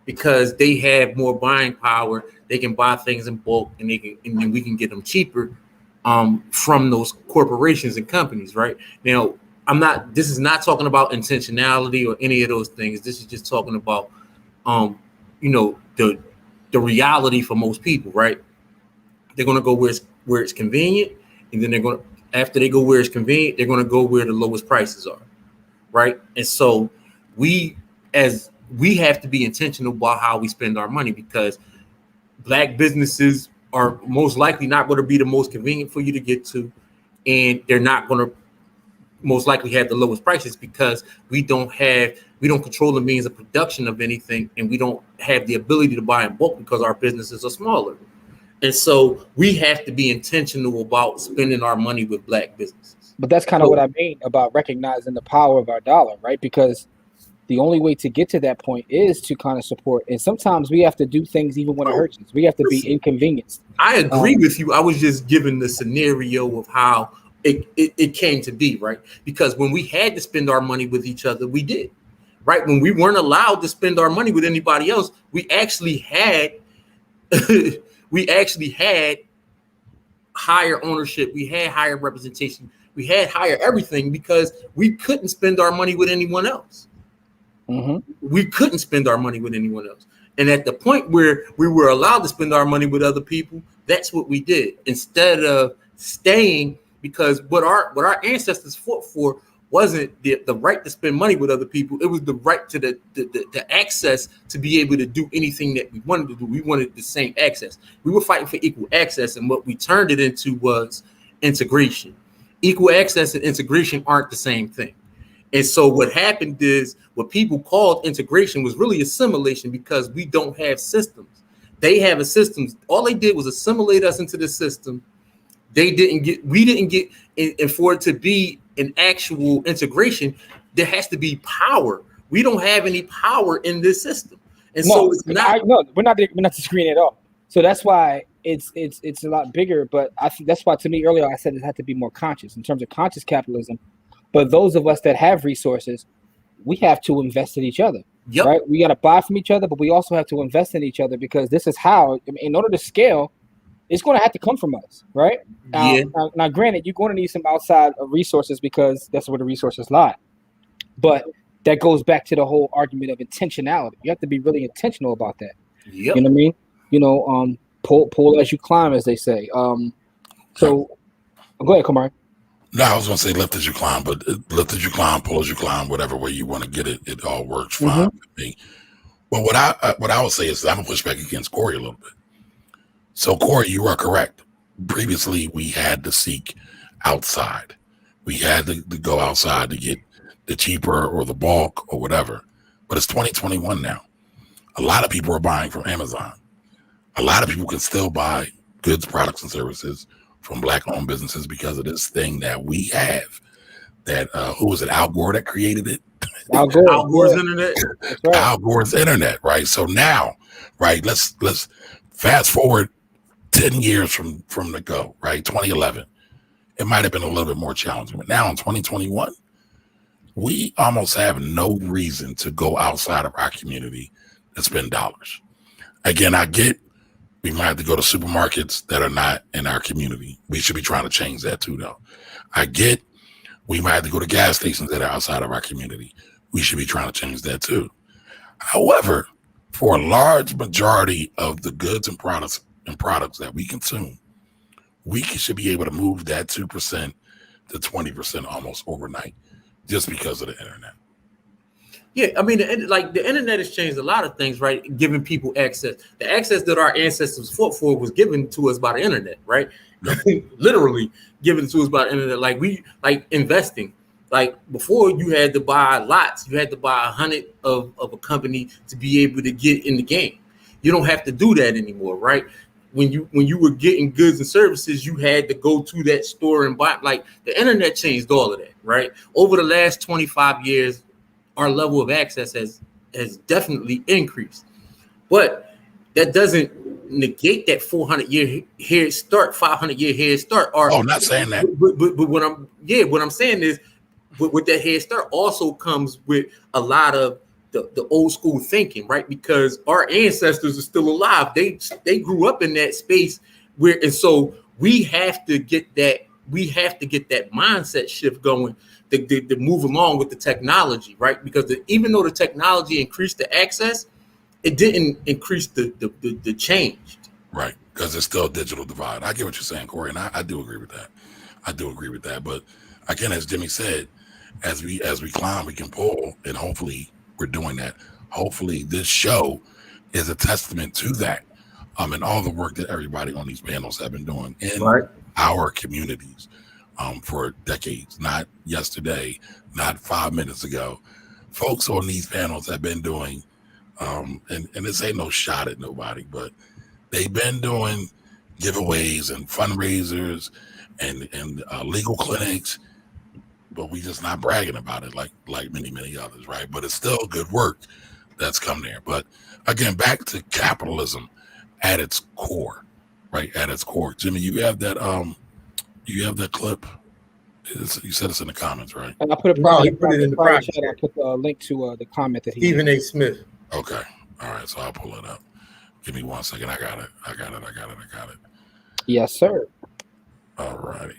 because they have more buying power. They can buy things in bulk, and then we can get them cheaper from those corporations and companies. Right now, this is not talking about intentionality or any of those things. This is just talking about, the reality for most people, right? They're going to go where it's convenient. And then after they go where it's convenient, they're going to go where the lowest prices are. Right. And so we have to be intentional about how we spend our money, because Black businesses are most likely not going to be the most convenient for you to get to. And they're not going to most likely have the lowest prices, because we don't control the means of production of anything, and we don't have the ability to buy in bulk because our businesses are smaller. And so we have to be intentional about spending our money with Black businesses. But that's kind of what I mean about recognizing the power of our dollar, right? Because the only way to get to that point is to kind of support. And sometimes we have to do things even when it hurts us. We have to be inconvenienced. I agree with you. I was just giving the scenario of how it came to be, right? Because when we had to spend our money with each other, we did, right? When we weren't allowed to spend our money with anybody else, we actually had higher ownership. We had higher representation. We had higher everything, because we couldn't spend our money with anyone else. Mm-hmm. We couldn't spend our money with anyone else. And at the point where we were allowed to spend our money with other people, that's what we did, instead of staying. Because what our ancestors fought for wasn't the right to spend money with other people. It was the right to the access to be able to do anything that we wanted to do. We wanted the same access. We were fighting for equal access, and what we turned it into was integration. Equal access and integration aren't the same thing. And so what happened is, what people called integration was really assimilation, because we don't have systems. They have a system. All they did was assimilate us into the system. We didn't get, and for it to be an actual integration, there has to be power. We don't have any power in this system. And so it's not. We're not disagreeing at all. So that's why it's a lot bigger. But I think that's why, to me, earlier I said it had to be more conscious in terms of conscious capitalism. But those of us that have resources, we have to invest in each other. Yep. Right? We got to buy from each other, but we also have to invest in each other, because this is how, in order to scale, it's going to have to come from us, right? Now, granted, you're going to need some outside resources, because that's where the resources lie. But that goes back to the whole argument of intentionality. You have to be really intentional about that. Yep. You know what I mean? Pull as you climb, as they say. So go ahead, Kumar. No, I was going to say lift as you climb, but lift as you climb, pull as you climb, whatever way you want to get it, it all works fine with me. But what I would say is, I'm going to push back against Corey a little bit. So, Corey, you are correct. Previously, we had to seek outside. We had to go outside to get the cheaper or the bulk or whatever. But it's 2021 now. A lot of people are buying from Amazon. A lot of people can still buy goods, products, and services from Black-owned businesses because of this thing that we have. That who was it? Al Gore that created it. Al Gore's internet. Right. Al Gore's internet, right? So now, right? Let's Fast forward 10 years from the go, right? 2011. It might have been a little bit more challenging. But now in 2021, we almost have no reason to go outside of our community and spend dollars. Again, I get we might have to go to supermarkets that are not in our community. We should be trying to change that too, though. I get we might have to go to gas stations that are outside of our community. We should be trying to change that too. However, for a large majority of the goods and products that we consume, we should be able to move that 2% to 20% almost overnight just because of the internet. Yeah, I mean, the internet has changed a lot of things, right? Giving people access. The access that our ancestors fought for was given to us by the internet, right? Literally given to us by the internet. Like investing. Like before, you had to buy lots. You had to buy 100 of a company to be able to get in the game. You don't have to do that anymore, right? When you were getting goods and services, you had to go to that store and buy. Like the internet changed all of that, right? Over the last 25 years, our level of access has definitely increased, but that doesn't negate that 400-year head start, 500-year head start. I'm not saying that. But what I'm saying is, with that head start also comes with a lot of the old school thinking, right? Because our ancestors are still alive. They grew up in that space and so we have to get that mindset shift going to move along with the technology, right? Because even though the technology increased the access, it didn't increase the change. Right, because it's still a digital divide. I get what you're saying, Corey, and I do agree with that. But again, as Jimmy said, as we climb, we can pull, and hopefully we're doing that. Hopefully this show is a testament to that, and all the work that everybody on these panels have been doing in our communities for decades, not yesterday, not 5 minutes ago. Folks on these panels have been doing, and this ain't no shot at nobody, but they've been doing giveaways and fundraisers and legal clinics, but we just not bragging about it like many others, right? But it's still good work that's come there. But again, back to capitalism at its core, right? At its core. Jimmy, you have that clip. You said it's in the comments, right? And I put it in the private chat. I put a link to the comment that he Stephen A. Smith. Okay. All right. So I'll pull it up. Give me 1 second. I got it. Yes, sir. All righty.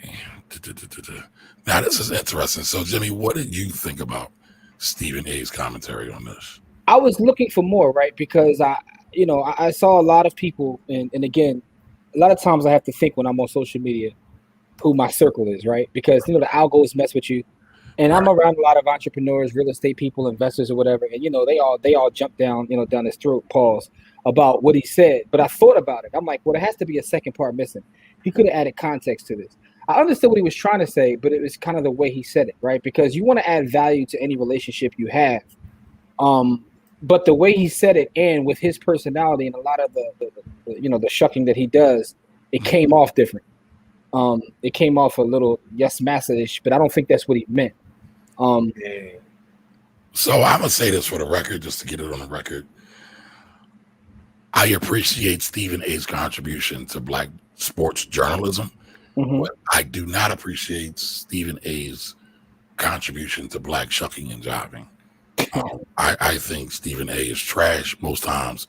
Now this is interesting. So Jimmy, what did you think about Stephen A.'s commentary on this? I was looking for more, right? Because I saw a lot of people, and again, a lot of times I have to think when I'm on social media who my circle is, right? Because the algos mess with you, and I'm around a lot of entrepreneurs, real estate people, investors, or whatever, and they all jump down his throat, pause, about what he said. But I thought about it. I'm like, well, there has to be a second part missing. He could have added context to this. I understood what he was trying to say, but it was kind of the way he said it, right? Because you want to add value to any relationship you have. But the way he said it, and with his personality and a lot of the shucking that he does, it came off different. It came off a little yes massa-ish, but I don't think that's what he meant. So I'm gonna say this for the record, just to get it on the record. I appreciate Stephen A.'s contribution to Black sports journalism, but I do not appreciate Stephen A.'s contribution to Black shucking and jiving. I think Stephen A. is trash most times.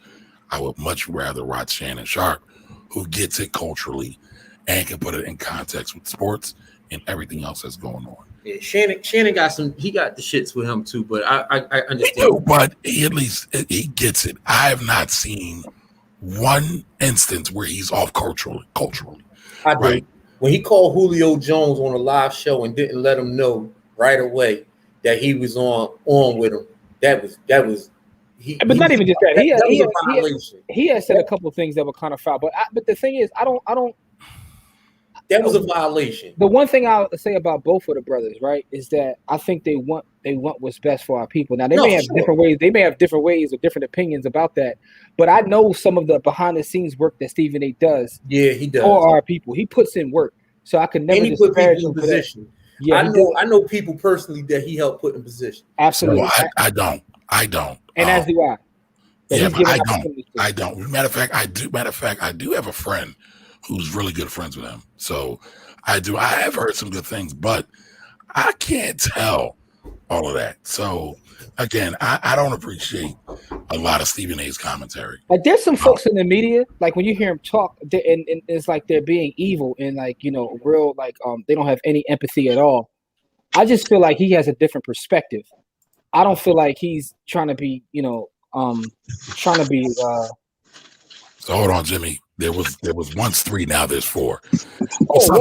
I would much rather watch Shannon Sharp, who gets it culturally and can put it in context with sports and everything else that's going on. Yeah, Shannon got the shits with him too, but I understand. But he at least he gets it. I have not seen one instance where he's off culturally. I do. Right? When he called Julio Jones on a live show and didn't let him know right away that he was on with him, that was. But not even just that. He had said a couple of things that were kind of foul. But the thing is, I don't. That was a violation. The one thing I'll say about both of the brothers, right, is that I think they want what's best for our people. Now they may have different ways. They may have different ways or different opinions about that. But I know some of the behind the scenes work that Stephen A. does. Yeah, he does for our people. He puts in work, so I can never disparage him in position. Yeah, I know people personally that he helped put in position. Absolutely. So I don't. And as do I. Yeah, but I don't. Matter of fact, I do have a friend who's really good friends with him. So I do. I have heard some good things, but I can't tell all of that. So again, I don't appreciate a lot of Stephen A's commentary. Like there's some folks in the media, like when you hear them talk, and it's like they're being evil and like, you know, real, like they don't have any empathy at all. I just feel like he has a different perspective. I don't feel like he's trying to be, you know, So hold on, Jimmy. There was once 3, now there's 4. What's going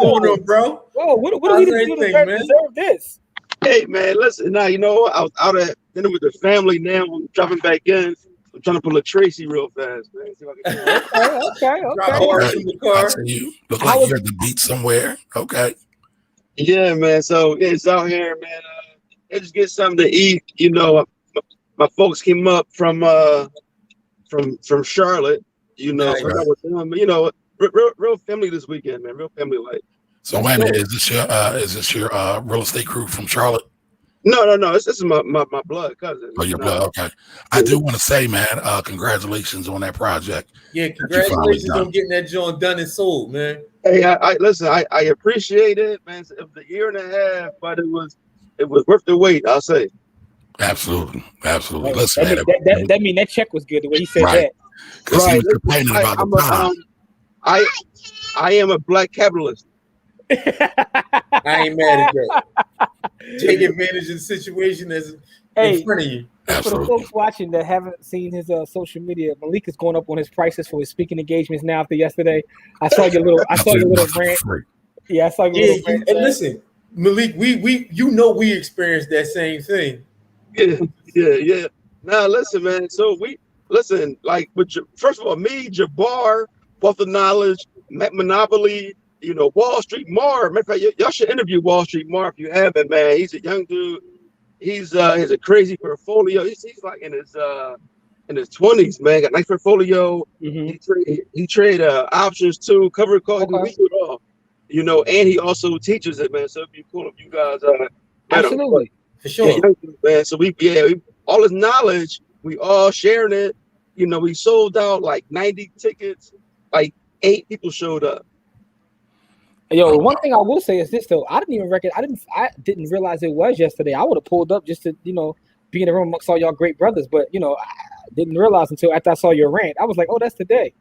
on, bro? Whoa, what do we do to deserve this? Hey man, listen. Now you know what? I was out at dinner with the family. Now I'm dropping back in. I'm trying to pull a Tracy real fast, man. See if I can Okay. I see you. Look like you're at the beach somewhere. Okay. Yeah, man. So it's out here, man. Let's just get something to eat. You know, my folks came up from Charlotte. You know, so I was with them. You know, real family this weekend, man. Real family like. So wait a minute, is this your real estate crew from Charlotte? No. This is my blood cousin. Oh, your blood. Okay. I do want to say, man, congratulations on that project. Yeah, congratulations on getting that joint done and sold, man. Hey, I listen. I appreciate it, man. It was a year and a half, but it was worth the wait. I'll say. Absolutely. Right. Listen, that mean that check was good the way he said that. Because he was complaining about the time. I am a black capitalist. I ain't mad at that. Take advantage of the situation that's in front of you. For the folks watching that haven't seen his social media, Malik is going up on his prices for his speaking engagements now after yesterday. I saw your little rant. Yeah, I saw your little rant. And listen, Malik, we we experienced that same thing. Yeah. Now listen, man. So like first of all, me, Jabbar, Wealth of Knowledge, Monopoly. You know, Wall Street Marv. Matter of fact, y'all should interview Wall Street Marv if you haven't, man. He's a young dude. He's a crazy portfolio. He's like in his 20s, man. Got a nice portfolio. Mm-hmm. He trade options too, cover call. Okay. He do it all. You know, and he also teaches it, man. So it'd be cool if you guys absolutely for sure, man. So we all his knowledge, we all sharing it. You know, we sold out like 90 tickets. Like 8 people showed up. Yo, one thing I will say is this though. I didn't realize it was yesterday. I would have pulled up just to, you know, be in the room amongst all y'all great brothers, but you know, I didn't realize until after I saw your rant. I was like, oh, that's today.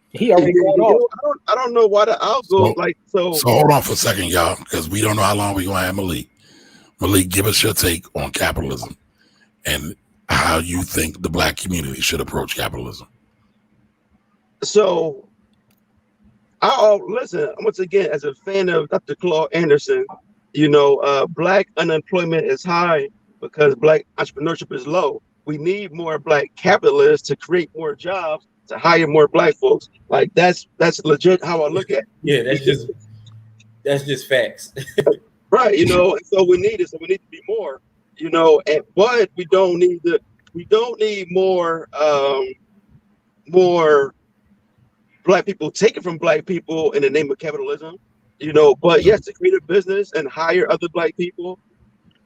He already going off. I don't know why the algo like so. So hold on for a second, y'all, because we don't know how long we're gonna have Malik. Malik, give us your take on capitalism and how you think the black community should approach capitalism. So listen, once again, as a fan of Dr. Claude Anderson, you know, black unemployment is high because black entrepreneurship is low. We need more black capitalists to create more jobs, to hire more black folks. Like that's legit how I look at it. Yeah, that's just facts. Right, you know, and so we need it. So we need to be more, you know, but we don't need more black people taken from black people in the name of capitalism, you know, but yes, to create a business and hire other black people.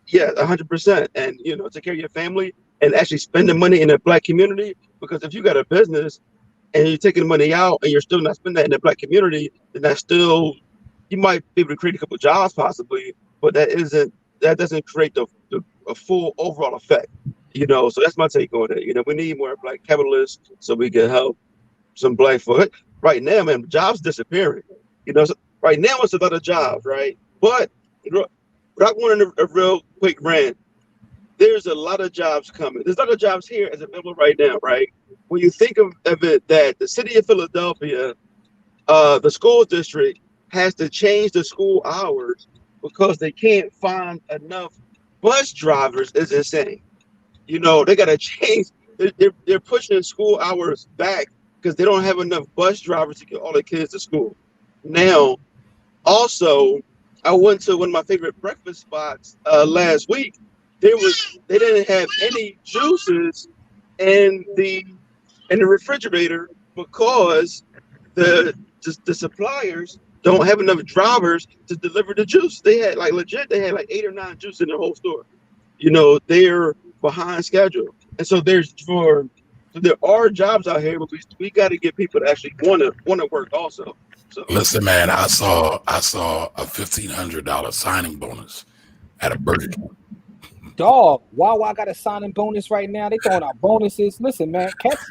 Yeah, 100%. And, you know, take care of your family and actually spend the money in the black community. Because if you got a business and you're taking the money out and you're still not spending that in the black community, then that's still, you might be able to create a couple of jobs possibly, but that doesn't create a full overall effect, you know. So that's my take on it. You know, we need more black capitalists so we can help some black folk. Right now, man, jobs disappearing. You know, so right now it's a lot of jobs, right? But without going a real quick rant, there's a lot of jobs coming. There's a lot of jobs here as available right now, right? When you think of it, that the city of Philadelphia, the school district has to change the school hours because they can't find enough bus drivers is insane. You know, they got to change. They're pushing school hours back because they don't have enough bus drivers to get all the kids to school. Now, also, I went to one of my favorite breakfast spots last week. They didn't have any juices in the refrigerator because the suppliers don't have enough drivers to deliver the juice. They had like 8 or 9 juice in the whole store. You know, they're behind schedule. And so there are jobs out here, but we got to get people to actually want to work also. So listen, man, I saw a $1,500 signing bonus at a Burger King. Dog, Wawa got a signing bonus right now. They throwing out bonuses. Listen, man, Cats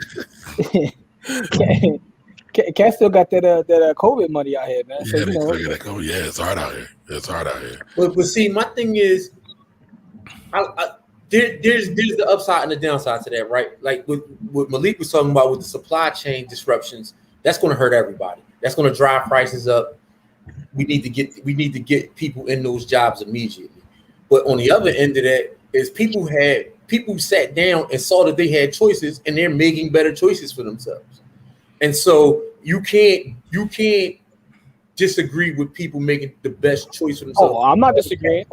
still got that COVID money out here, man. Yeah, So, they still got that COVID. Yeah, it's hard out here. It's hard out here. But see, my thing is, there's the upside and the downside to that, right? Like what Malik was talking about with the supply chain disruptions, that's going to hurt everybody. That's going to drive prices up. We need to get people in those jobs immediately. But on the other end of that is people sat down and saw that they had choices, and they're making better choices for themselves. And so you can't disagree with people making the best choice for themselves. Oh, I'm not disagreeing.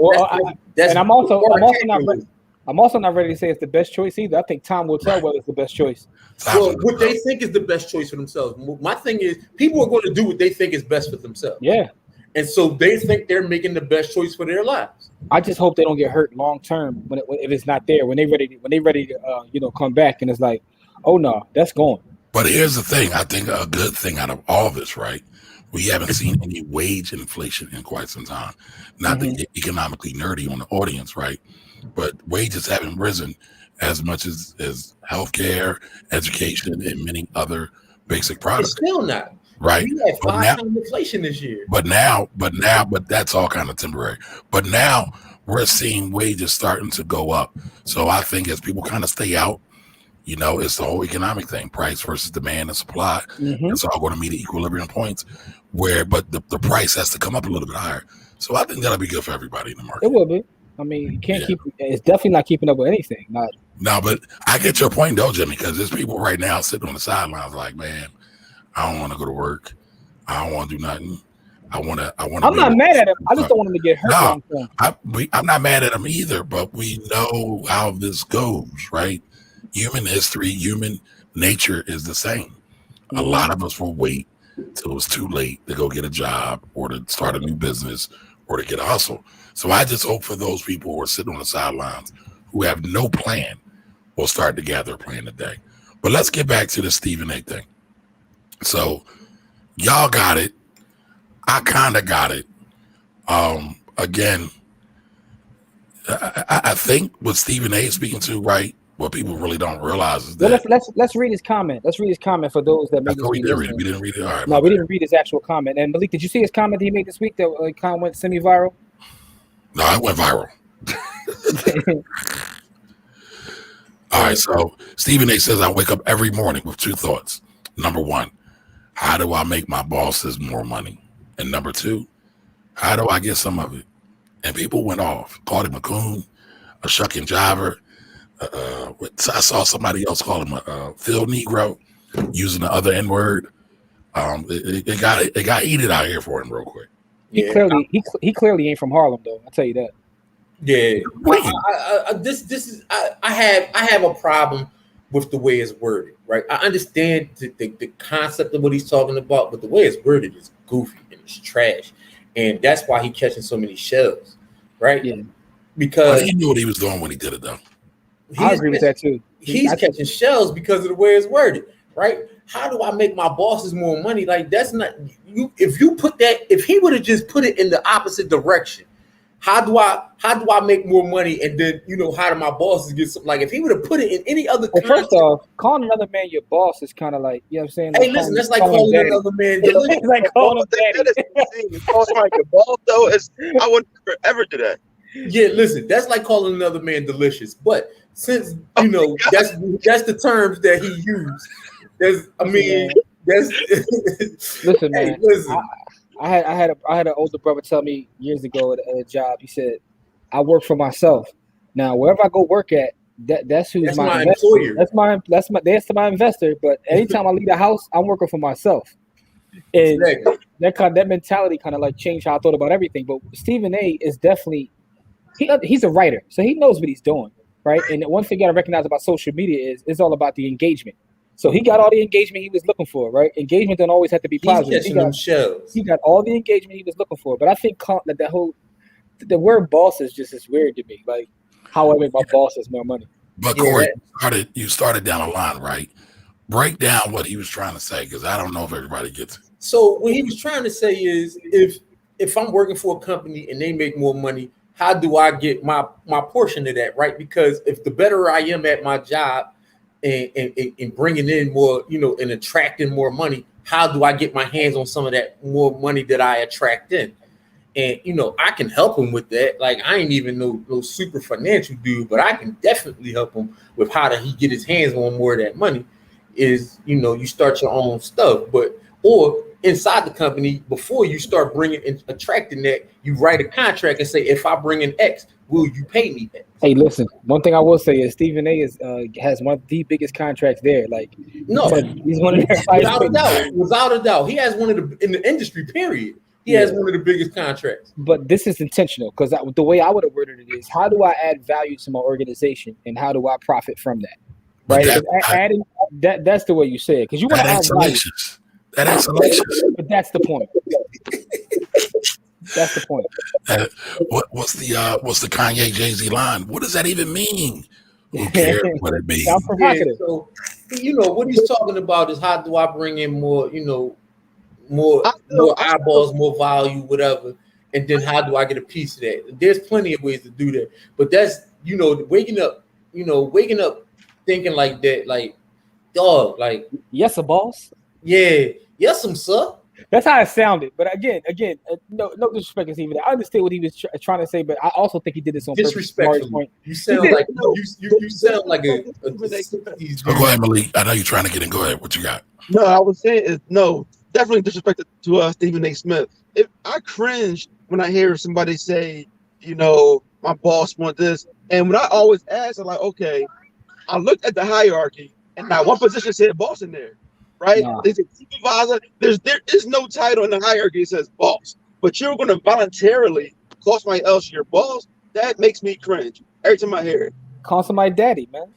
I'm also not ready to say it's the best choice either. I think time will tell whether it's the best choice. Well, what they think is the best choice for themselves. My thing is, people are going to do what they think is best for themselves. Yeah. And so they think they're making the best choice for their lives. I just hope they don't get hurt long term if it's not there. When they ready to come back, and it's like, oh no, that's gone. But here's the thing. I think a good thing out of all this, right? We haven't seen any wage inflation in quite some time. Not to get economically nerdy on the audience, right? But wages haven't risen as much as healthcare, education, and many other basic products. It's still not. Right. We had 5 times inflation this year. But that's all kind of temporary. But now we're seeing wages starting to go up. So I think as people kind of stay out, it's the whole economic thing, price versus demand and supply. It's all going to meet at equilibrium points but the price has to come up a little bit higher. So I think that'll be good for everybody in the market. It will be. I mean, you can't it's definitely not keeping up with anything. No, but I get your point though, Jimmy, because there's people right now sitting on the sidelines like, man, I don't want to go to work. I don't want to do nothing. I want to. I'm not mad at him. I just don't want him to get hurt. No, I'm not mad at him either. But we know how this goes, right? Human history, human nature is the same. A lot of us will wait till it's too late to go get a job or to start a new business or to get a hustle. So I just hope for those people who are sitting on the sidelines who have no plan will start to gather a plan today. But let's get back to the Stephen A. thing. So y'all got it. I kind of got it. Again, I think what Stephen A. is speaking to, right, what people really don't realize is that. Well, let's read his comment. Let's read his comment for those that maybe we didn't read it. All right. No, we didn't read his actual comment. And Malik, did you see his comment that he made this week that kind of went semi-viral? No, it went viral. All right, so Stephen A. says, I wake up every morning with 2 thoughts. Number 1, how do I make my bosses more money? And number 2, how do I get some of it? And people went off. Called him a coon, a shucking jiver. I saw somebody else call him a field Negro, using the other N-word. It got heated out here for him real quick. He clearly ain't from Harlem, though. I'll tell you that. Yeah, I have a problem with the way it's worded. Right, I understand the concept of what he's talking about, but the way it's worded is goofy and it's trash, and that's why he's catching so many shells. Right? Yeah, because he knew what he was doing when he did it, though. I agree with that too. He's catching shells because of the way it's worded. Right? How do I make my bosses more money? Like, that's not you. If you put that, if he would have just put it in the opposite direction, how do I make more money? And then, how do my bosses get something? Like, if he would have put it in any other. Well, first off, calling another man your boss is kind of like, you know what I'm saying? Hey, listen, that's like calling another man. It's like calling him daddy. Calling somebody your boss, though, I would never ever do that. Yeah, listen, that's like calling another man delicious. But since that's the terms that he used. Listen, man. Listen. I had an older brother tell me years ago at a job. He said, "I work for myself. Now, wherever I go work at, that's my employer. That's my investor. But anytime I leave the house, I'm working for myself." And that mentality kind of like changed how I thought about everything. But Stephen A. is definitely he's a writer, so he knows what he's doing, right? And one thing you gotta recognize about social media is it's all about the engagement. So he got all the engagement he was looking for, right? Engagement don't always have to be positive. He got all the engagement he was looking for. But I think that the word boss is just as weird to me. Like, how I make my bosses more money. But Corey, you started down a line, right? Break down what he was trying to say, because I don't know if everybody gets it. So what he was trying to say is, if I'm working for a company and they make more money, how do I get my portion of that, right? Because if the better I am at my job and bringing in more, and attracting more money, how do I get my hands on some of that more money that I attract in? And I can help him with that. Like, I ain't even no super financial dude, but I can definitely help him with how he get his hands on more of that money. Is you start your own stuff, or inside the company, before you start bringing and attracting that, you write a contract and say, if I bring in X, will you pay me X? Hey, listen, one thing I will say is Stephen A. has one of the biggest contracts there. Like, no, he's one of the without a doubt, he has one of the in the industry. Period. He has one of the biggest contracts. But this is intentional, because the way I would have worded it is, how do I add value to my organization, and how do I profit from that? Right? Adding that's the way you say it, because you want to add value. That ain't salacious. But that's the point. That's the point. What's the Kanye Jay-Z line? What does that even mean? Who cares what it means? Sounds provocative. So what he's talking about is, how do I bring in more, more eyeballs, more value, whatever, and then how do I get a piece of that? There's plenty of ways to do that, but that's waking up thinking like that, like, dog, like, yes, a boss. Yeah, yes, sir. That's how it sounded. But again, no disrespect, Stephen. I understand what he was trying to say, but I also think he did this on disrespectful. You sound like you sound like a go ahead, Malik. I know you're trying to get in. Go ahead. What you got? No, I was saying is definitely disrespect to Stephen A. Smith. I cringe when I hear somebody say, my boss want this, and when I always ask, I'm like, okay, I looked at the hierarchy, and not one position said boss in there. Right? Nah. They say supervisor. There is no title in the hierarchy that says boss, but you're going to voluntarily call somebody else your boss. That makes me cringe every time I hear it. Call somebody daddy, man.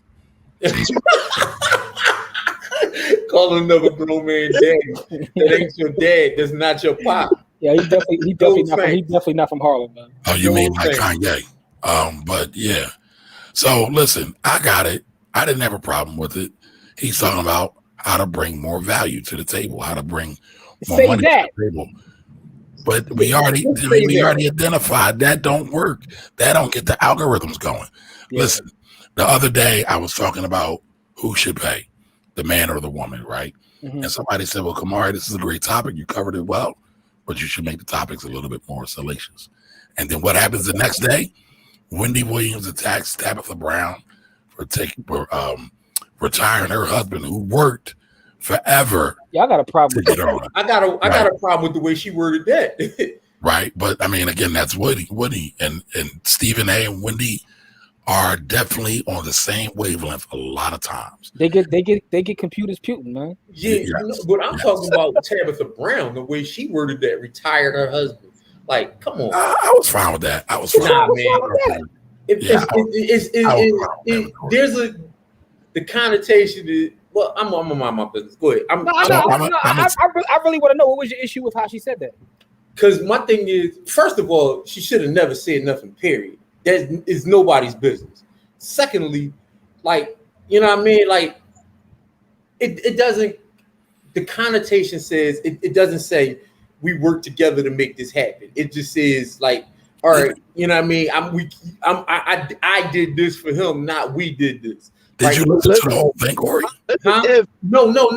Call another grown man daddy. That ain't your dad. That's not your pop. Yeah, he's definitely not from Harlem, man. Oh, you mean like Kanye? But yeah. So listen, I got it. I didn't have a problem with it. He's talking about how to bring more value to the table, how to bring more money to the table. But we already identified that don't work. That don't get the algorithms going. Yeah. Listen, the other day I was talking about who should pay, the man or the woman, right? Mm-hmm. And somebody said, well, Kamari, this is a great topic. You covered it well, but you should make the topics a little bit more salacious. And then what happens the next day? Wendy Williams attacks Tabitha Brown for retiring her husband who worked forever. Yeah, I got a problem with that. I got a problem with the way she worded that. Right. But I mean, again, that's Woody and Stephen A. and Wendy are definitely on the same wavelength a lot of times. They get computers putin', man. Yeah, but I'm talking about Tabitha Brown, the way she worded that, retired her husband. Like, come on. I was fine with that. I was fine. Nah, man. There's the connotation is, well, I'm on my business. Go ahead. I really want to know, what was your issue with how she said that? Because my thing is, first of all, she should have never said nothing, period. That is nobody's business. Secondly, like, you know what I mean? Like, it doesn't, the connotation says, it doesn't say we work together to make this happen. It just says, like, all right, you know what I mean? I did this for him, not we did this. Did you listen to the whole thing, Corey? Huh? No. Not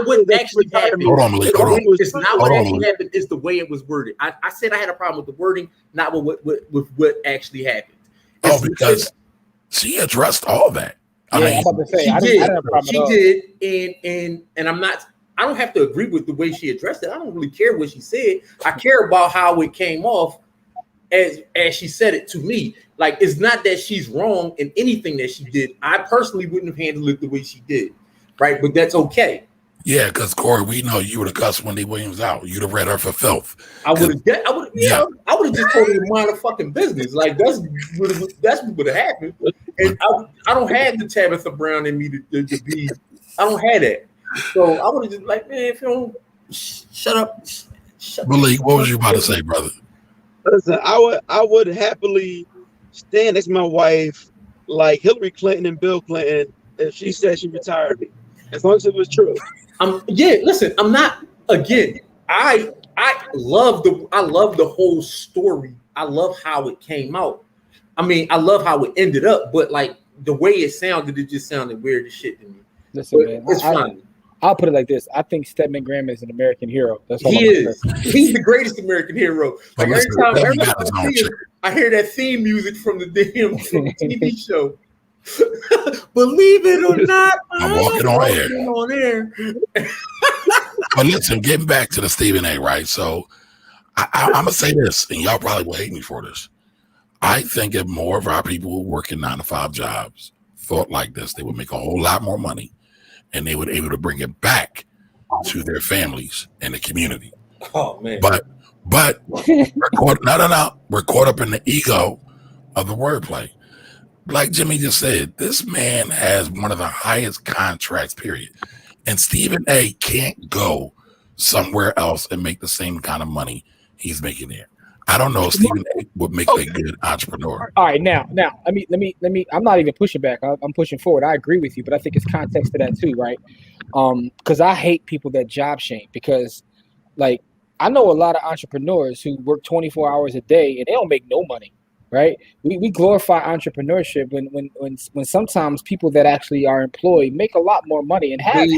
what actually happened. Hold on, Malik. It's not what actually happened. It's the way it was worded. I said I had a problem with the wording, not with what actually happened. Because she addressed all that. I'm about to say, she did, and I'm not. I don't have to agree with the way she addressed it. I don't really care what she said. I care about how it came off as she said it to me. Like, it's not that she's wrong in anything that she did. I personally wouldn't have handled it the way she did, right? But that's okay. Yeah, because Corey, we know you would have cussed Wendy Williams out. You'd have read her for filth. I would have just told her to mind her fucking business. Like, that's what would have happened. And I don't have the Tabitha Brown in me to be. I don't have that. So I would have just like, man, if you don't shut up. Malik, what was you about to say, brother? Listen, I would happily stand next to my wife like Hillary Clinton and Bill Clinton if she said she retired me, as long as it was true. Listen, I'm not again. I love the whole story. I love how it came out. I mean, I love how it ended up, but like the way it sounded, it just sounded weird as shit to me. Listen, man, it's fine. I'll put it like this. I think Stedman Graham is an American hero. That's all he is. He's the greatest American hero. Like every time I hear that theme music from the damn TV show. Believe it or not, I'm walking on air. But listen, getting back to the Stephen A. Right, so I'm gonna say this, and y'all probably will hate me for this. I think if more of our people working 9-to-5 jobs thought like this, they would make a whole lot more money, and they would be able to bring it back to their families and the community. Oh man! But we're caught up in the ego of the wordplay. Like Jimmy just said, this man has one of the highest contracts, period. And Stephen A. can't go somewhere else and make the same kind of money he's making there. I don't know if Stephen A. would make a good entrepreneur. All right, now, let me. I'm not even pushing back. I'm pushing forward. I agree with you, but I think it's context to that too, right? Because I hate people that job shame. Because, like, I know a lot of entrepreneurs who work 24 hours a day and they don't make no money. Right, we glorify entrepreneurship when sometimes people that actually are employed make a lot more money and have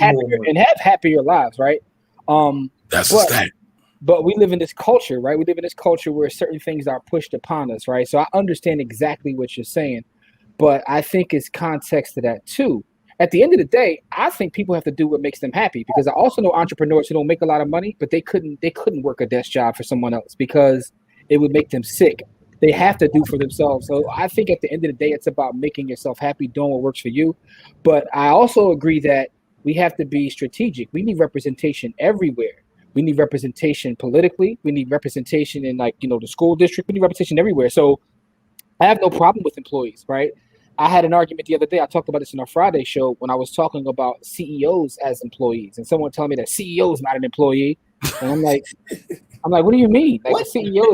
happier lives, right? That's the stat. But we live in this culture, right? We live in this culture where certain things are pushed upon us, right? So I understand exactly what you're saying, but I think it's context to that too. At the end of the day, I think people have to do what makes them happy, because I also know entrepreneurs who don't make a lot of money, but they couldn't work a desk job for someone else because it would make them sick. They have to do for themselves. So I think at the end of the day, it's about making yourself happy, doing what works for you. But I also agree that we have to be strategic. We need representation everywhere. We need representation politically. We need representation in, like, the school district. We need representation everywhere. So I have no problem with employees, right? I had an argument the other day. I talked about this in our Friday show when I was talking about CEOs as employees, and someone telling me that CEO is not an employee. And I'm like, what do you mean? Like, a CEO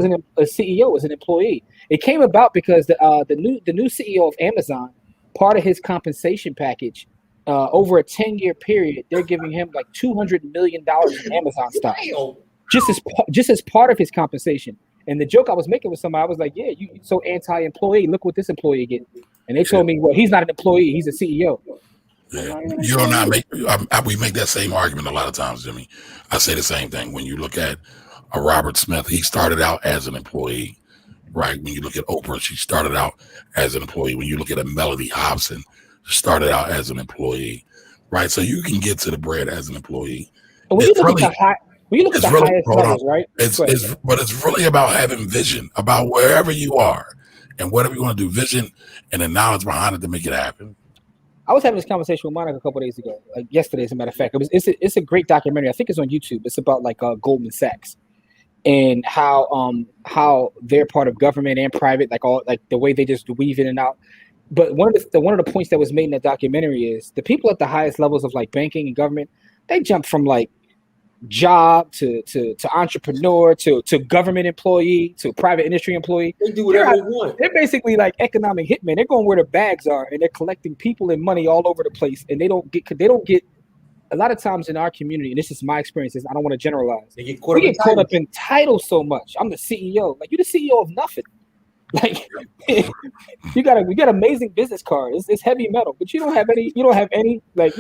is an employee. It came about because the new CEO of Amazon, part of his compensation package, over a 10-year period, they're giving him like $200 million in Amazon stock, just as part of his compensation. And the joke I was making with somebody, I was like, "Yeah, you're so anti-employee. Look what this employee get." And they told me, "Well, he's not an employee; he's a CEO." Yeah. We make that same argument a lot of times, Jimmy. I say the same thing. When you look at a Robert Smith, he started out as an employee, right? When you look at Oprah, she started out as an employee. When you look at a Melody Hobson, she started out as an employee, right? So you can get to the bread as an employee. When you look at the highest levels, right? But it's really about having vision about wherever you are and whatever you want to do, vision and the knowledge behind it to make it happen. I was having this conversation with Monica a couple of days ago, like yesterday, as a matter of fact. It's a great documentary. I think it's on YouTube. It's about like Goldman Sachs and how they're part of government and private, like the way they just weave in and out. But one of the points that was made in that documentary is the people at the highest levels of like banking and government, they jump from like job to entrepreneur to government employee to private industry employee. They do whatever they want. They're basically like economic hitmen. They're going where the bags are and they're collecting people and money all over the place. And they don't get a lot of times in our community, and this is my experiences, I don't want to generalize. We get caught up in titles so much. I'm the CEO. Like, you're the CEO of nothing. Like, you got amazing business cards. It's heavy metal, but you don't have any like,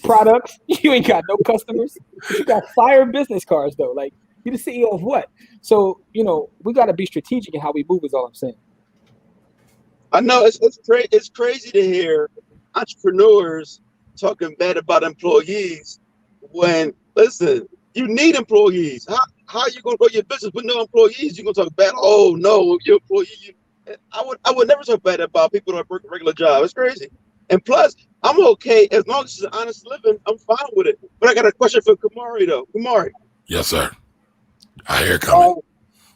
products. You ain't got no customers. You got fire business cards though. Like, you're the CEO of what? So, we got to be strategic in how we move is all I'm saying. I know it's crazy to hear entrepreneurs talking bad about employees when, listen, you need employees. How are you going to grow your business with no employees? You're going to talk bad? Oh, no, your employee. I would never talk bad about people that work a regular job. It's crazy. And plus, I'm okay. As long as it's an honest living, I'm fine with it. But I got a question for Kamari, though. Kamari. Yes, sir. I hear it coming.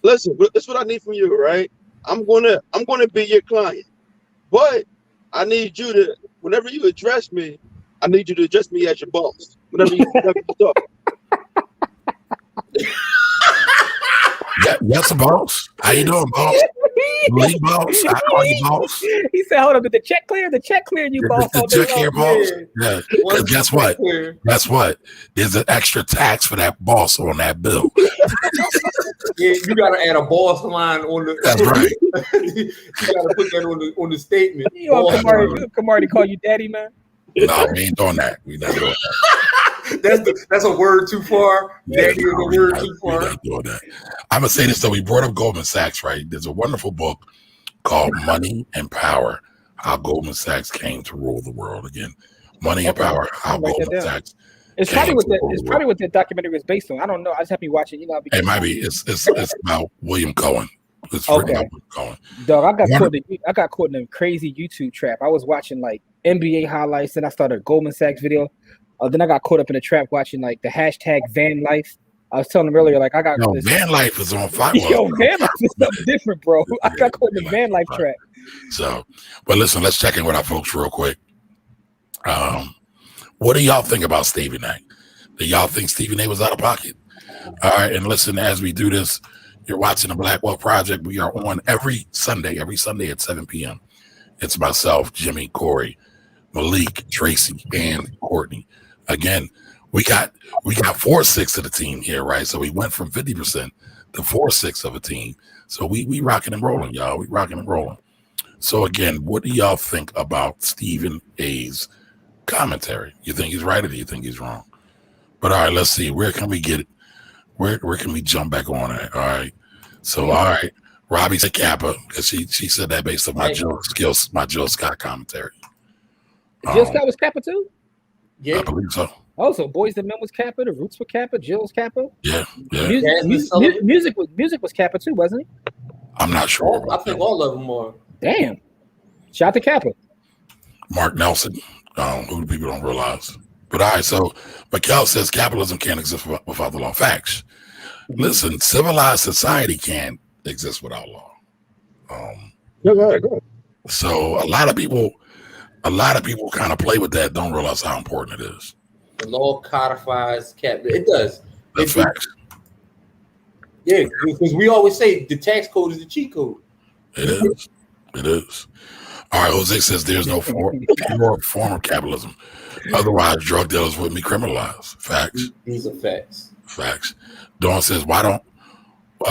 Listen, this is what I need from you, right? I'm gonna be your client. But I need you to, whenever you address me, I need you to address me as your boss. Whenever you talk. Yeah, that's a boss. How you doing, boss? League boss. I call you boss. He said, "Hold up, did the check clear? The check clear, you boss." The check here, boss. Yeah. Because Once guess the check what? clear. Guess what? There's an extra tax for that boss on that bill. Yeah, you gotta add a boss line on the. That's right. You gotta put that on the statement. You want Kamari to call you daddy, man? No, we ain't doing that. We not doing that. That's a word too far. Yeah, Daddy is a word too far. We not doing that. I'm gonna say this though. We brought up Goldman Sachs, right? There's a wonderful book called Money and Power: How Goldman Sachs Came to Rule the World. Again, Money and Power: How Goldman Sachs. It's probably what that documentary was based on. I don't know. I just have to be watching. You know, it might be. It's about William Cohen. It's written about William Cohen. Dog, I got caught in a crazy YouTube trap. I was watching like NBA highlights, and I started a Goldman Sachs video. Then I got caught up in a trap watching like the hashtag van life. I was telling him earlier, like I got this. Van life is on fire. Yo, van life is something different, bro. I got caught in the van life trap. So, but listen, let's check in with our folks real quick. What do y'all think about Stephen A? Do y'all think Stephen A was out of pocket? All right, and listen, as we do this, you're watching the Black Wealth Project. We are on every Sunday at 7 p.m. It's myself, Jimmy, Corey, Malik, Tracy, and Courtney. Again, we got 4/6 of the team here, right? So we went from 50% to 4/6 of a team. So we rocking and rolling, y'all. We rocking and rolling. So again, what do y'all think about Stephen A's commentary? You think he's right or do you think he's wrong? But all right, let's see. Where can we get it? Where can we jump back on it? All right. So all right, Robbie said Kappa because she said that based on my Jill Scott commentary. Jill Scott was Kappa too? Yeah, I believe so. Oh, so Boys the Men was Kappa, the Roots were Kappa, Jill's Kappa. Yeah. Music was Kappa too, wasn't it? I'm not sure. I think all of them are. Damn. Shout out to Kappa. Mark Nelson, who people don't realize. But all right, so Mikkel says capitalism can't exist without the law. Facts. Listen, civilized society can't exist without law. Go ahead. So a lot of people kind of play with that, don't realize how important it is. The law codifies capitalism. It does. That's facts. Yeah, because we always say the tax code is the cheat code. It is. It is. All right, Jose says there's no pure form of capitalism. Otherwise, drug dealers wouldn't be criminalized. Facts. These are facts. Facts. Dawn says,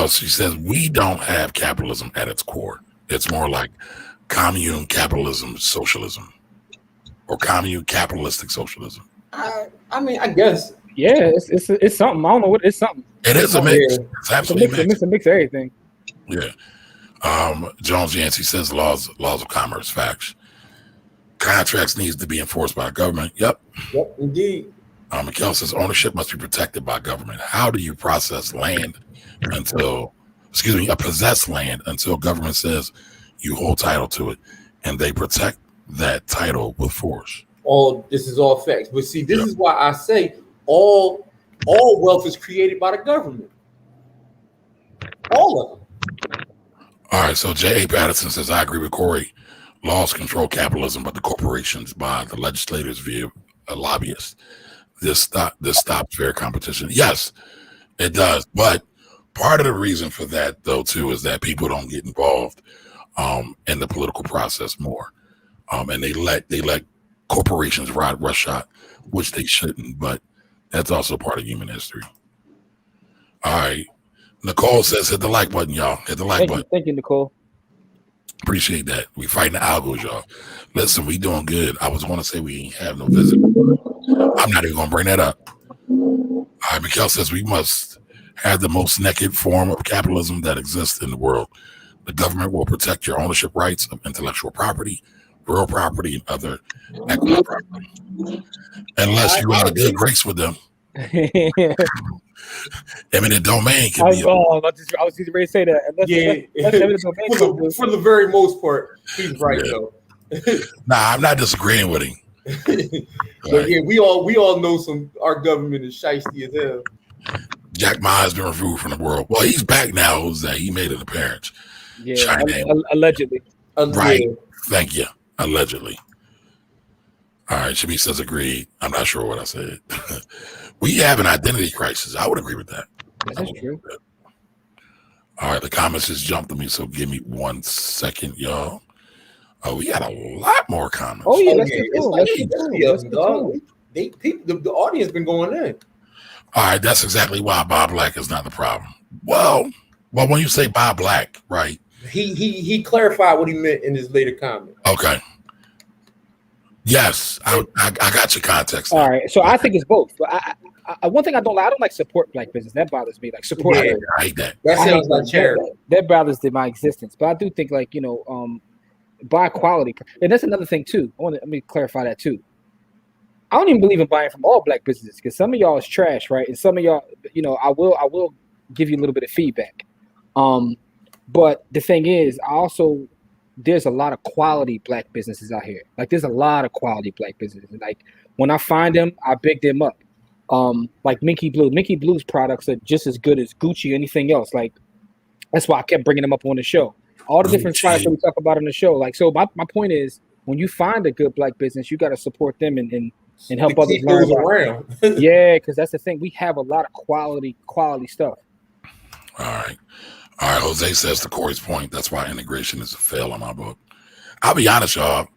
she says, we don't have capitalism at its core. It's more like commune capitalism, socialism, or commune capitalistic socialism. I mean, I guess. Yeah, it's something. I don't know what it's something. It is a mix. Yeah. It's absolutely a mix of everything. Yeah. Jones Yancey says laws of commerce. Facts. Contracts needs to be enforced by government. Yep, indeed. Mikkel says ownership must be protected by government. How do you possess land until government says you hold title to it and they protect that title with force? This is all facts. But see, this is why I say all wealth is created by the government. All of them. All right, so J.A. Patterson says, I agree with Corey. Laws control capitalism, but the corporations by the legislators via lobbyists. This stops fair competition. Yes, it does. But part of the reason for that, though, too, is that people don't get involved in the political process more. And they let corporations ride roughshod, which they shouldn't, but that's also part of human history. All right. Nicole says, hit the like button, y'all. Hit the like button. Thank you, Nicole. Appreciate that. We fighting the algos, y'all. Listen, we doing good. I was going to say we have no visit. I'm not even going to bring that up. All right, Mikkel says we must have the most naked form of capitalism that exists in the world. The government will protect your ownership rights of intellectual property, real property, and other equitable property. Unless you are a good grace with them. Eminent domain can be. I was ready to say that. For the very most part, he's right though. Nah, I'm not disagreeing with him. But yeah, we all know our government is shiesty as hell. Jack Ma has been removed from the world. Well, he's back now. Jose, he made an appearance. Yeah, allegedly. Right. Yeah. Thank you. Allegedly. All right. Shami says agreed. I'm not sure what I said. We have an identity crisis. I would agree with that. That's true. All right, the comments just jumped to me, so give me 1 second, y'all. Oh, we got a lot more comments. Oh yeah, let's get to The audience been going in. All right, that's exactly why Bob Black is not the problem. Well, when you say Bob Black, right? He clarified what he meant in his later comment. Okay. Yes, I got your context. All right, so I think it's both. But one thing I don't like support black business. That bothers me. Like support. I hate that. That sounds like charity. That bothers my existence. But I do think like buy quality, and that's another thing too. Let me clarify that too. I don't even believe in buying from all black businesses because some of y'all is trash, right? And some of y'all, I will give you a little bit of feedback. But the thing is, there's a lot of quality black businesses out here. Like there's a lot of quality black businesses. Like when I find them, I big them up. Like Minky Blue. Minky Blue's products are just as good as Gucci or anything else. Like that's why I kept bringing them up on the show. All the different products that we talk about on the show. Like so, my point is, when you find a good black business, you got to support them and help others learn around. Yeah, because that's the thing. We have a lot of quality stuff. All right. Jose says to Corey's point, that's why integration is a fail in my book. I'll be honest, y'all.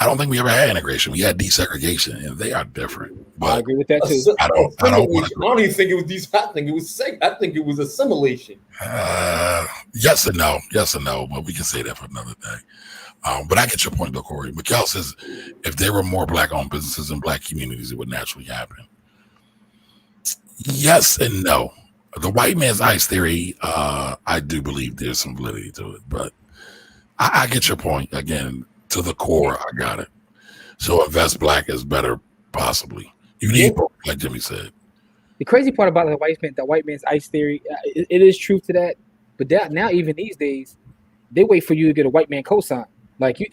I don't think we ever had integration. We had desegregation, and they are different. But I agree with that too. I don't even think it was I think it was I think it was assimilation. Yes and no, but we can say that for another day. But I get your point, though, Corey. Mikkel says if there were more black-owned businesses in black communities, it would naturally happen. Yes and no. The white man's ice theory, I do believe there's some validity to it, but I get your point. Again, to the core, I got it. So invest black is better, possibly. You need both, like Jimmy said. The crazy part about the white man's ice theory, it is truth to that. But now, even these days, they wait for you to get a white man cosign. Like you,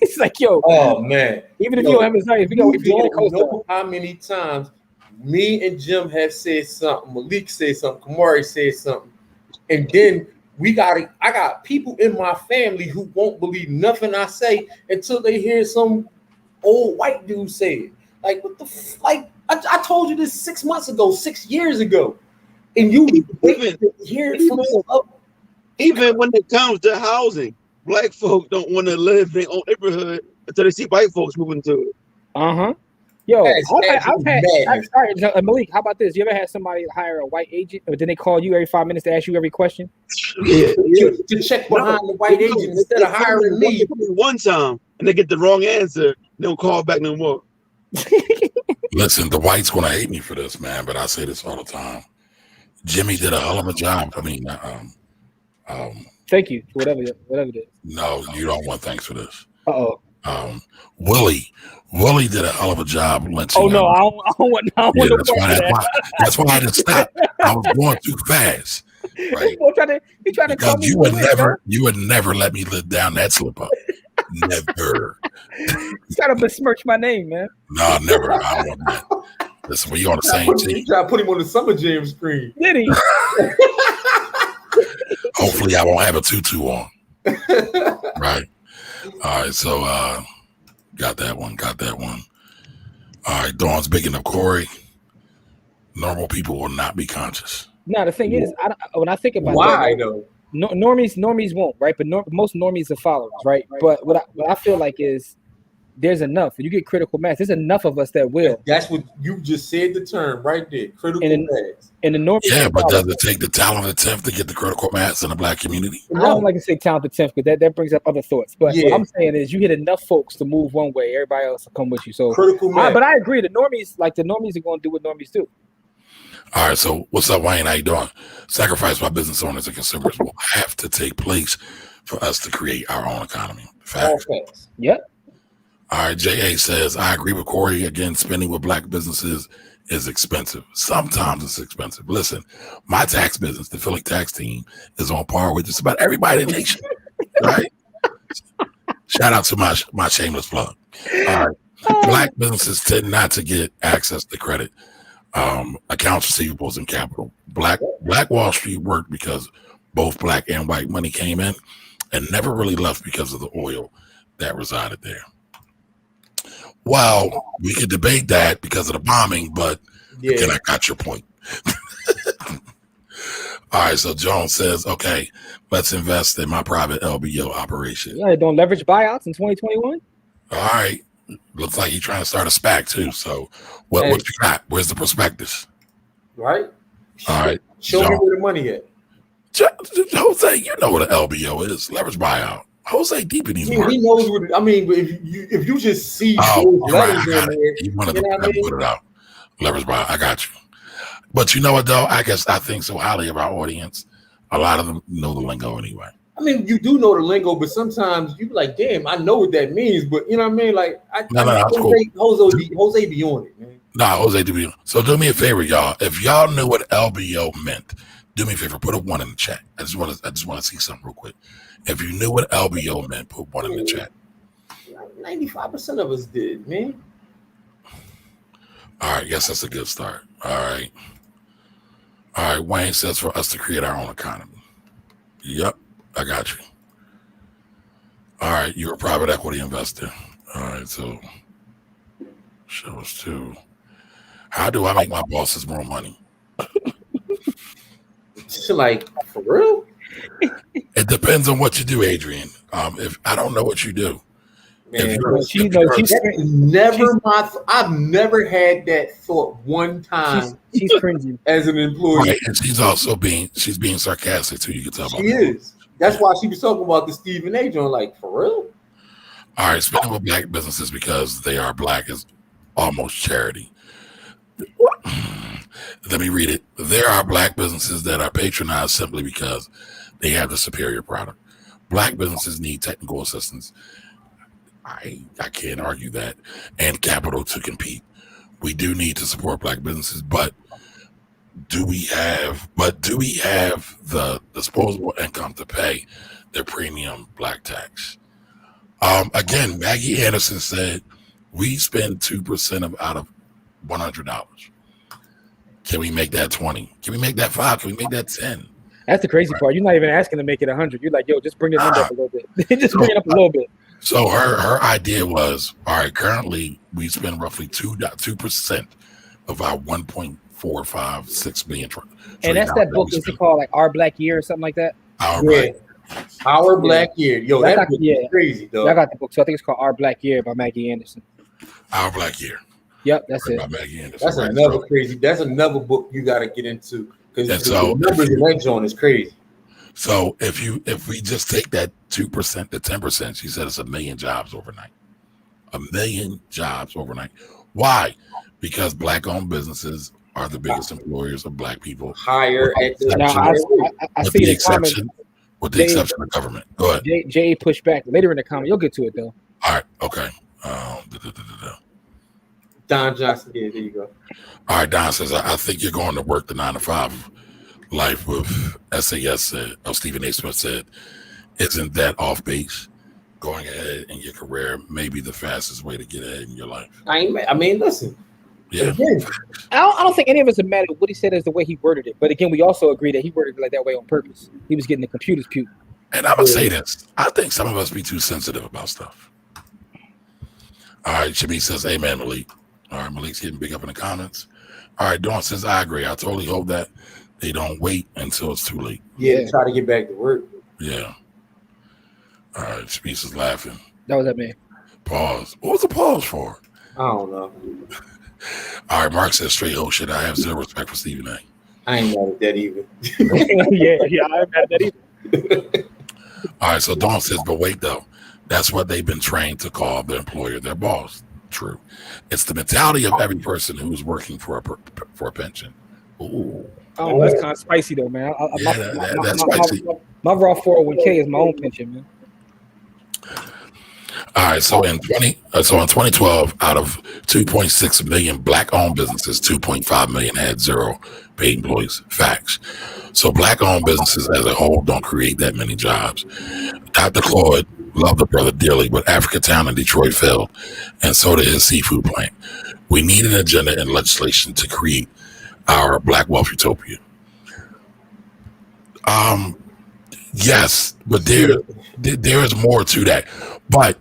it's like oh man, even if you don't have his ice, we gotta wait for you to get a cosign. Know how many times me and Jim have said something, Malik said something, Kamari said something, and then I got people in my family who won't believe nothing I say until they hear some old white dude say it. Like what the like I told you this 6 months ago, 6 years ago, and you hear it from even when it comes to housing, black folks don't want to live in their own neighborhood until they see white folks moving to it. Yo, I've had Malik, how about this? You ever had somebody hire a white agent, but then they call you every 5 minutes to ask you every question? To check behind the white agent instead of hiring me. One time, and they get the wrong answer, they don't call back no more. Listen, the whites gonna hate me for this, man, but I say this all the time. Jimmy did a hell of a job. I mean, thank you for whatever it is. No, you don't want thanks for this. Willie did a hell of a job lynching. Oh no, I don't want that's why I didn't stop. I was going too fast. Right? He tried to call me. You would never let me live down that slip up. Never. You try to besmirch my name, man. No, never. I don't want that. Listen, we on the same team. You try to put him on the Summer Jam screen. Did he? Hopefully I won't have a tutu on. Right. All right, so got that one. All right, Dawn's bigging up Corey. Normal people will not be conscious. No, the thing is, when I think about why though, normies won't, right? But most normies are followers, right? But what I feel like is there's enough. When you get critical mass, there's enough of us that will. That's what you just said. The term right there, critical mass. And the normies. Yeah, but does it take the talented 10th to get the critical mass in the black community? I don't like to say talented 10th because that brings up other thoughts. But what I'm saying is, you hit enough folks to move one way, everybody else will come with you. So critical mass. But I agree. The normies are going to do what normies do. All right, so what's up, Wayne? How you doing? Sacrifice by business owners and consumers will have to take place for us to create our own economy. Facts. Yep. All right, J.A. says, I agree with Corey. Again, spending with black businesses is expensive. Sometimes it's expensive. Listen, my tax business, the Philly tax team, is on par with just about everybody in the nation, right? Shout out to my shameless plug. All right. Black businesses tend not to get access to credit, accounts receivables, and capital. Black Wall Street worked because both black and white money came in and never really left because of the oil that resided there. Well, we could debate that because of the bombing, but again, I got your point. All right, so Jones says, okay, let's invest in my private LBO operation. Yeah, doing leverage buyouts in 2021. All right. Looks like you're trying to start a SPAC too. So what you got? Where's the prospectus? Right. All right. Show me where the money at. Jose, you know what an LBO is, leverage buyout. Jose deep in these words. He knows what I mean, but if you just see those letters in there, you wanted to put it out. Leverage buyout. I got you. But you know what though? I think so highly of our audience. A lot of them know the lingo anyway. I mean, you do know the lingo, but sometimes you be like, damn, I know what that means. But you know what I mean? Like Jose be on it, man. Jose do be on. So do me a favor, y'all. If y'all knew what LBO meant, do me a favor, put a 1 in the chat. I just want to see something real quick. If you knew what LBO meant, put 1 in the chat. 95% of us did, man. All right, yes, that's a good start. All right, Wayne says for us to create our own economy. Yep, I got you. All right, you're a private equity investor. All right, so show us too. How do I make my bosses more money? Like, for real? It depends on what you do, Adrian. If I don't know what you do, man, I've never had that thought one time. She's cringy as an employee, right, and she's also being sarcastic too. You can tell. She is. That's why she was talking about the Stephen A. joint. Like, for real. All right, speaking of black businesses, because they are black, is almost charity. Let me read it. There are black businesses that are patronized simply because they have the superior product. Black businesses need technical assistance. I can't argue that, and capital to compete. We do need to support black businesses, but do we have the disposable income to pay their premium black tax? Again, Maggie Anderson said we spend 2% out of $100. Can we make that 20? Can we make that 5? Can we make that 10? That's the crazy part. You're not even asking to make it 100. You're like, yo, just bring it up a little bit. Just bring it up a little bit. So her idea was, all right, currently we spend roughly 2% of our 1.456 million. And that's that book. Is it called like Our Black Year or something like that? Our Black Year. Yo, that book is crazy, though. I got the book. So I think it's called Our Black Year by Maggie Anderson. Our Black Year. Yep, that's it. By Maggie Anderson. That's another crazy. That's another book you got to get into because the numbers in that joint is crazy. So if we just take that 2% to 10%, she said it's 1 million jobs overnight. 1 million jobs overnight. Why? Because black-owned businesses are the biggest employers of black people. Higher at with the exception of government. Go ahead. Jay pushed back later in the comment. You'll get to it though. All right. Okay. Don Johnson. Yeah, there you go. All right. Don says, I think you're going to work the 9 to 5 life with SAS said, Stephen A. Smith said, isn't that off base? Going ahead in your career may be the fastest way to get ahead in your life. I mean, listen. Yeah. I don't think any of us are mad at what he said as the way he worded it. But again, we also agree that he worded it like that way on purpose. He was getting the computers puke. And I'm going to say this. I think some of us be too sensitive about stuff. All right. Shami says, amen, Malik. All right. Malik's getting big up in the comments. All right. Dawn says, I agree. I totally hope that they don't wait until it's too late. Yeah. Try to get back to work. Yeah. All right. Shami is laughing. That was that man. Pause. What was the pause for? I don't know. All right, Mark says straight oh shit. I have zero respect for Stephen A. I ain't mad at that either. yeah, I ain't mad at that either. All right, so Dawn says, but wait though, that's what they've been trained to call their employer their boss. True. It's the mentality of every person who's working for a pension. Ooh. Oh, that's kind of spicy though, man. That's spicy. My raw 401k is my own pension, man. All right, so in 2012, out of 2.6 million black-owned businesses, 2.5 million had zero paid employees. Facts. So black-owned businesses as a whole don't create that many jobs. Dr. Claude loved the brother dearly, but Africatown in Detroit failed, and so did his seafood plant. We need an agenda and legislation to create our black wealth utopia. Yes, but there is more to that. But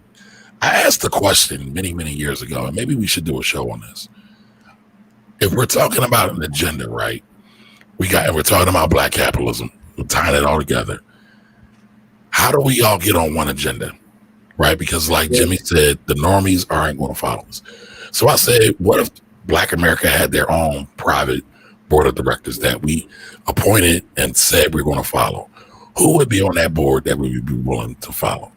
I asked the question many, many years ago, and maybe we should do a show on this. If we're talking about an agenda, right? we're talking about black capitalism. We're tying it all together. How do we all get on one agenda? Right? Because like Jimmy said, the normies aren't going to follow us. So I said, what if Black America had their own private board of directors that we appointed and said we're going to follow? Who would be on that board that we would be willing to follow?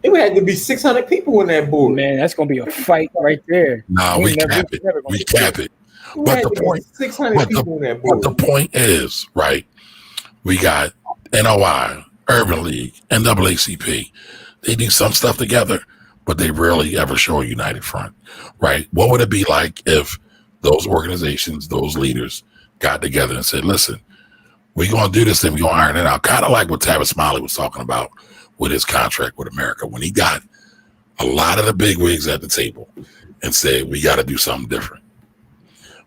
It would have to be 600 people on that board. Man, that's going to be a fight right there. No, we cap it. We cap it. But the point, 600 people on that board. But the point is, right, we got NOI, Urban League, NAACP. They do some stuff together, but they rarely ever show a united front, right? What would it be like if those organizations, those leaders got together and said, listen, we're going to do this thing, we're going to iron it out. Kind of like what Tavis Smiley was talking about with his contract with America, when he got a lot of the bigwigs at the table and said, we got to do something different.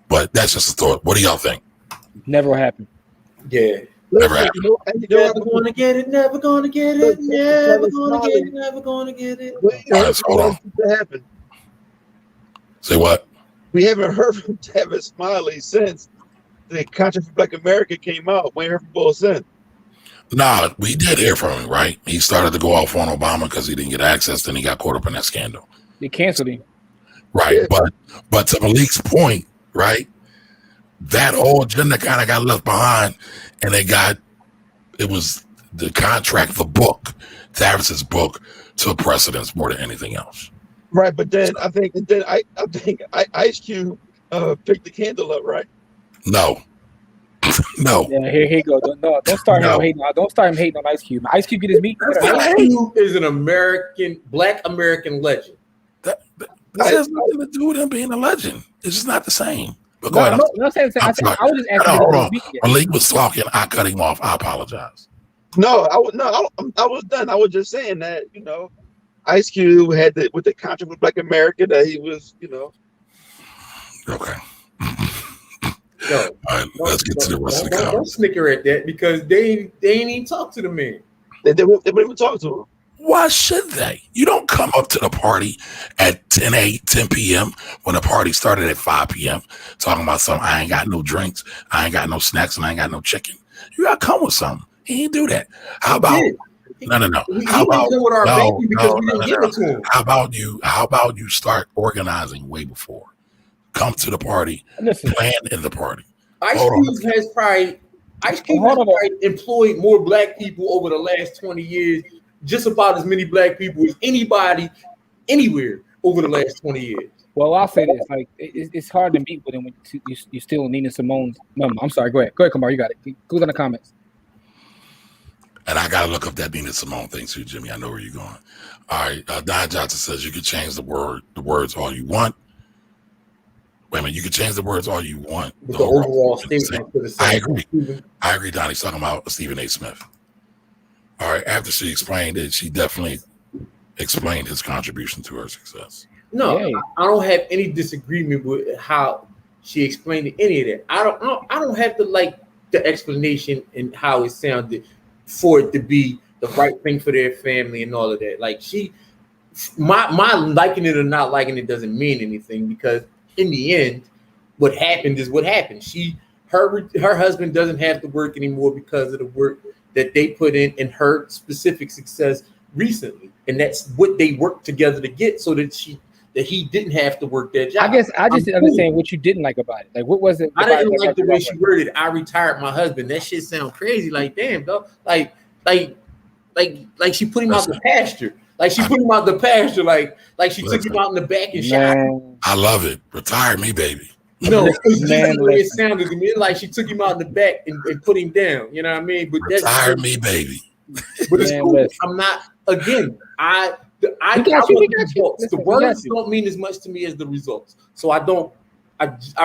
But that's just a thought. What do y'all think? Never will happen. Yeah. Never happened. Never gonna get it, never gonna get it, never gonna get it, never gonna get it. Right, hold on. Happen. Say what? We haven't heard from Tavis Smiley since the Contract for Black America came out. We ain't heard from Bull since. Nah, we did hear from him, right? He started to go off on Obama because he didn't get access, then he got caught up in that scandal. They canceled him. Right, yeah. But to Malik's point, right? That whole agenda kind of got left behind, and it was the contract, the book, Tavis's book, took precedence more than anything else. Right, but then I think Ice Cube picked the candle up, right? No. No. Yeah, here he go. Don't start him hating. Don't start him hating on Ice Cube. Ice Cube get his meat. Ice Cube is an Black American legend. That has nothing to do with him being a legend. It's just not the same. But go ahead. I was just asking. Hold on. Malik was talking. I cut him off. I apologize. No, I was done. I was just saying that, Ice Cube had with the contract with Black America that he was, Okay. Yo, all right, let's get to the rest of the comments. Don't snicker at that because they ain't even talk to the man. They won't even talk to him. Why should they? You don't come up to the party at 10 p.m. when the party started at 5 p.m. talking about something. I ain't got no drinks. I ain't got no snacks, and I ain't got no chicken. You got to come with something. He didn't do that. How about no? How about you start organizing way before? Come to the party. Plan in the party. Ice Cube has probably employed more Black people over the last 20 years. Just about as many Black people as anybody anywhere over the last 20 years. Well, I'll say this: like it's hard to meet with him when you still Nina Simone's number. I'm sorry. Go ahead, Kamar. You got it. Who's in the comments? And I gotta look up that Nina Simone thing too, Jimmy. I know where you're going. All right, Don Johnson says you can change the words all you want. Wait a minute, you can change the words all you want. The overall statement. I agree. Donnie's talking about Stephen A. Smith. All right, after she explained it, she definitely explained his contribution to her success. No, I don't have any disagreement with how she explained any of that. I don't have to like the explanation and how it sounded for it to be the right thing for their family and all of that. Like my liking it or not liking it doesn't mean anything because in the end, what happened is what happened. Her husband doesn't have to work anymore because of the work that they put in her specific success recently, and that's what they worked together to get, so that he didn't have to work that job. I guess I just didn't understand what you didn't like about it. Like, what was it? I didn't like the way she worded. I retired my husband. That shit sound crazy. Like, damn, dog. Like she put him out the pasture. Like she put him out the pasture. Like she took him out in the back and shot him. I love it. Retire me, baby. No, it sounded to me like she took him out in the back and put him down. You know what I mean? But retire me, baby. But it's cool. I'm not. Again, I got results. The words don't mean as much to me as the results. So I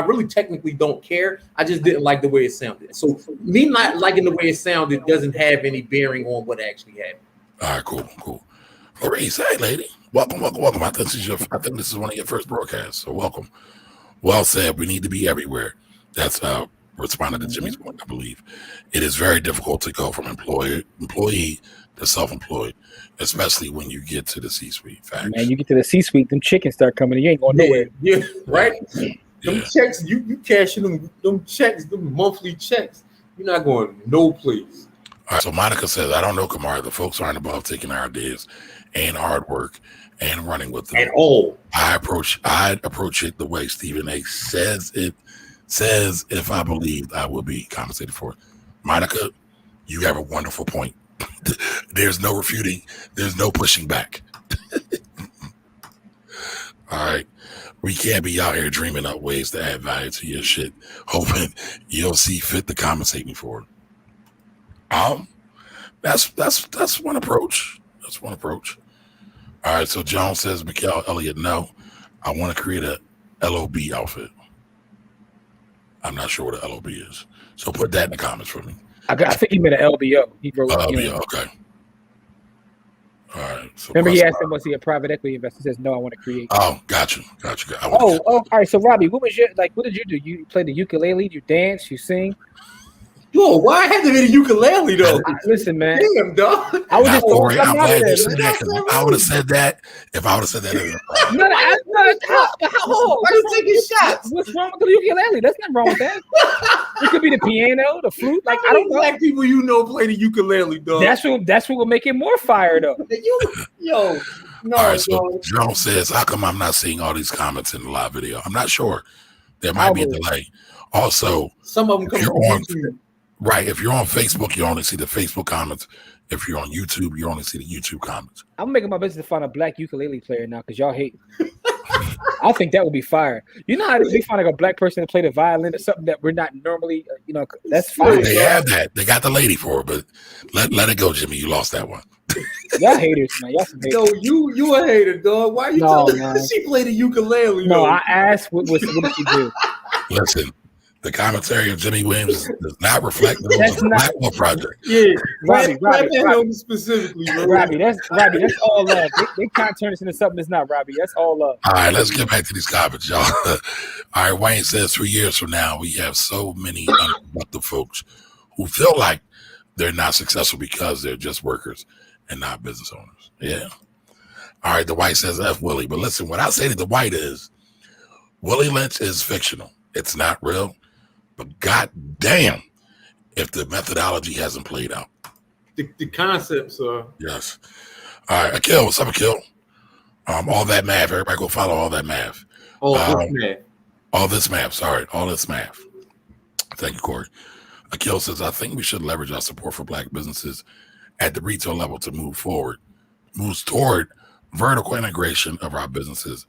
really technically don't care. I just didn't like the way it sounded. So me not liking the way it sounded doesn't have any bearing on what actually happened. All right, cool. Maurice, hey, lady, welcome. I think this is one of your first broadcasts, so welcome. Well said. We need to be everywhere. That's responding to Jimmy's point. I believe it is very difficult to go from employee to self-employed, especially when you get to the C-suite. Facts. Man, you get to the C-suite, them chickens start coming. You ain't going nowhere. Yeah, right. Them checks, you cashing them checks, them monthly checks. You're not going no place. All right, so Monica says, I don't know, Kamar. The folks aren't above taking our ideas and hard work and running with them. At all. I'd approach it the way Stephen A. says if I believed I would be compensated for it. Monica, you have a wonderful point. There's no refuting. There's no pushing back. All right. We can't be out here dreaming up ways to add value to your shit, hoping you'll see fit to compensate me for it. That's one approach. That's one approach. All right, so John says, Mikhail Elliott, no, I want to create a LOB outfit. I'm not sure what an LOB is. So put that in the comments for me. I think he meant an LBO. He wrote LBO, okay. All right. So remember, he asked him, was he a private equity investor? He says, no, I want to create. Oh, gotcha. All right. So, Robbie, what did you do? You played the ukulele, you dance, you sing? Yo, why I had to be the ukulele though? Listen, man. Damn, dog. I was just I'm glad you said that, because I would have said that if I would have said that. Why you taking shots? What's wrong with the ukulele? There's nothing wrong with that. It could be the piano, the flute. Like, I don't know. Black people you know play the ukulele, dog. That's what will make it more fire, though. No. All right, so Jerome says, how come I'm not seeing all these comments in the live video? I'm not sure. There might be a delay. Also, some of them come on YouTube. Right. If you're on Facebook, you only see the Facebook comments. If you're on YouTube, you only see the YouTube comments. I'm making my business to find a black ukulele player now because y'all hate. I think that would be fire. You know how we find like a black person to play the violin or something that we're not normally, that's fine. They have that. They got the lady for it, but let it go, Jimmy. You lost that one. Y'all haters, man. Y'all some haters. No, you a hater, dog. Why you telling me she played the ukulele? No, I asked what did she do? Listen. The commentary of Jimmy Williams does not reflect the Black Wolf Project. Yeah, Robbie, specifically, bro. Robbie, that's all love. They can't turn this into something that's not, Robbie. That's all love. All right, let's get back to these comments, y'all. All right, Wayne says 3 years from now, we have so many unproductive folks who feel like they're not successful because they're just workers and not business owners. Yeah. All right, the White says F Willie. But listen, what I say to the White is Willie Lynch is fictional. It's not real. But God damn, if the methodology hasn't played out. The concepts are. Yes. All right, Akil, what's up, Akil? All that math. Everybody go follow all that math. All this math. Thank you, Corey. Akil says, I think we should leverage our support for Black businesses at the retail level to moves toward vertical integration of our businesses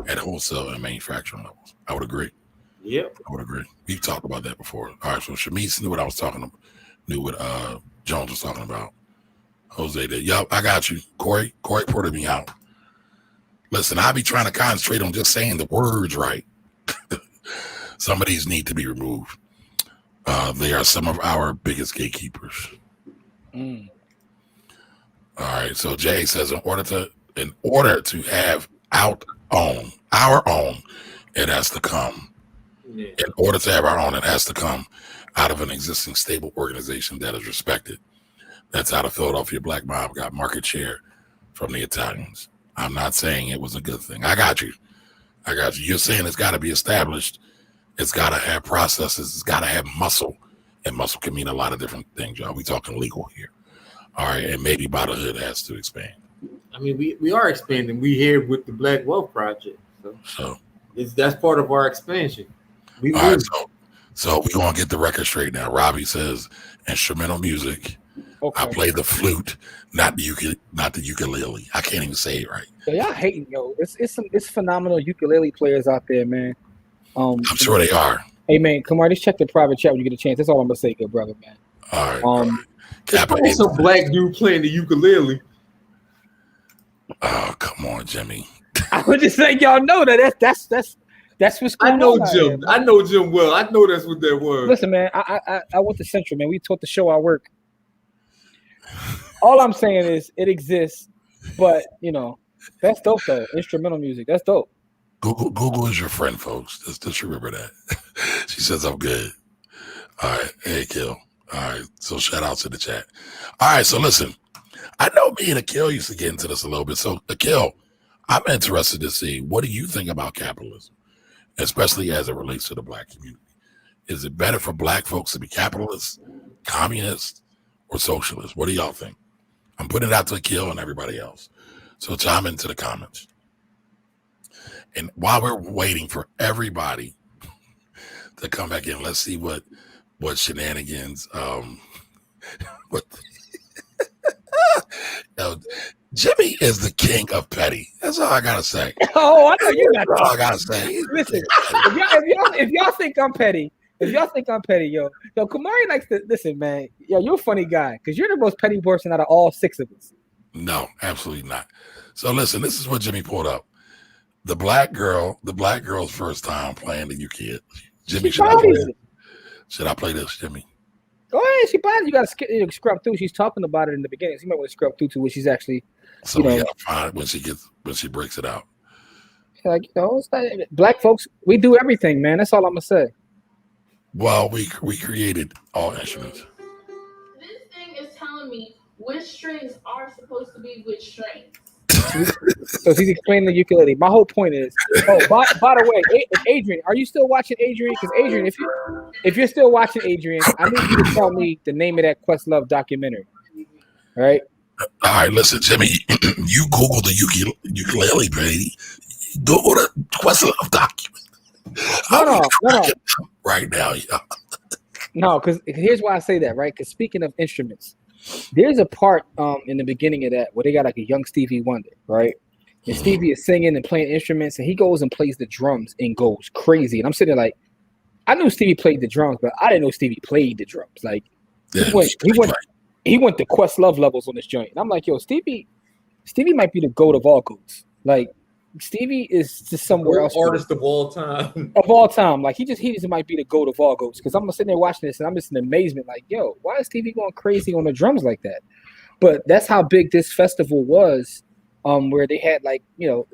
at wholesale and manufacturing levels. I would agree. Yep. I would agree. We've talked about that before. All right, so Shamice knew what I was talking about, knew what Jones was talking about. Jose did. Yup, I got you. Corey ported me out. Listen, I be trying to concentrate on just saying the words right. Some of these need to be removed. They are some of our biggest gatekeepers. All right, so Jay says, in order to have our own, it has to come. Yeah. In order to have our own, it has to come out of an existing stable organization that is respected. That's how the Philadelphia Black Mob got market share from the Italians. I'm not saying it was a good thing. I got you. You're saying it's got to be established. It's got to have processes. It's got to have muscle. And muscle can mean a lot of different things, y'all. We talking legal here. All right. And maybe by the hood has to expand. I mean, we are expanding. We here with the Black Wealth Project. So that's part of our expansion. All right, so we're going to get the record straight now. Robbie says instrumental music. Okay. I play the flute, not the ukulele. I can't even say it right. So y'all hating, yo. It's phenomenal ukulele players out there, man. I'm sure they are. Hey, man, come on, just check the private chat when you get a chance. That's all I'm going to say, good brother, man. All right. Some black dude playing the ukulele. Oh, come on, Jimmy. I was just saying, y'all know that's what's going on. Jim. I know Jim well. I know that's what that was. Listen, man, I went to Central, man. We taught to show our work. All I'm saying is it exists, but that's dope though. Instrumental music, that's dope. Google is your friend, folks. Just remember that. She says I'm good. All right, hey Akil. All right, so shout out to the chat. All right, so listen, I know me and Akil used to get into this a little bit. So Akil, I'm interested to see, what do you think about capitalism? especially as it relates to the Black community? Is it better for Black folks to be capitalists, communists, or socialists? What do y'all think? I'm putting it out to Kill and everybody else. So chime into the comments. And while we're waiting for everybody to come back in, let's see what shenanigans. What Jimmy is the king of petty. That's all I gotta say. Oh, I know you got. That's all I gotta say. Listen, if y'all think I'm petty, yo, Kamari likes to listen, man. Yo, you're a funny guy because you're the most petty person out of all 6 of us. No, absolutely not. So listen, this is what Jimmy pulled up. The black girl's first time playing the ukulele. Jimmy, should I play this, Jimmy? Go ahead. She probably, you got to scrub through. She's talking about it in the beginning. So you might want to scrub through to what she's actually. So we gotta find when she breaks it out. Like, it's like, Black folks, we do everything, man. That's all I'm gonna say. Well, we created all instruments. This thing is telling me which strings are supposed to be which strings. So she's explaining the ukulele. My whole point is, by the way, Adrian, are you still watching Adrian? Because Adrian, if you're still watching Adrian, I need you to tell me the name of that Questlove documentary. All right. All right, listen, Jimmy. You Google the ukulele, baby. Google the Questlove document. No. Right now, yeah. No, because here's why I say that, right? Because speaking of instruments, there's a part in the beginning of that where they got like a young Stevie Wonder, right? And Stevie is singing and playing instruments, and he goes and plays the drums and goes crazy. And I'm sitting there like, I knew Stevie played the drums, but I didn't know Stevie played the drums. Like he went to Questlove levels on this joint. And I'm like, yo, Stevie might be the GOAT of all GOATs. Like, Stevie is just somewhere else. Artist of all time. Of all time. Like, he just might be the GOAT of all GOATs. Because I'm sitting there watching this and I'm just in amazement. Like, yo, why is Stevie going crazy on the drums like that? But that's how big this festival was, where they had, like,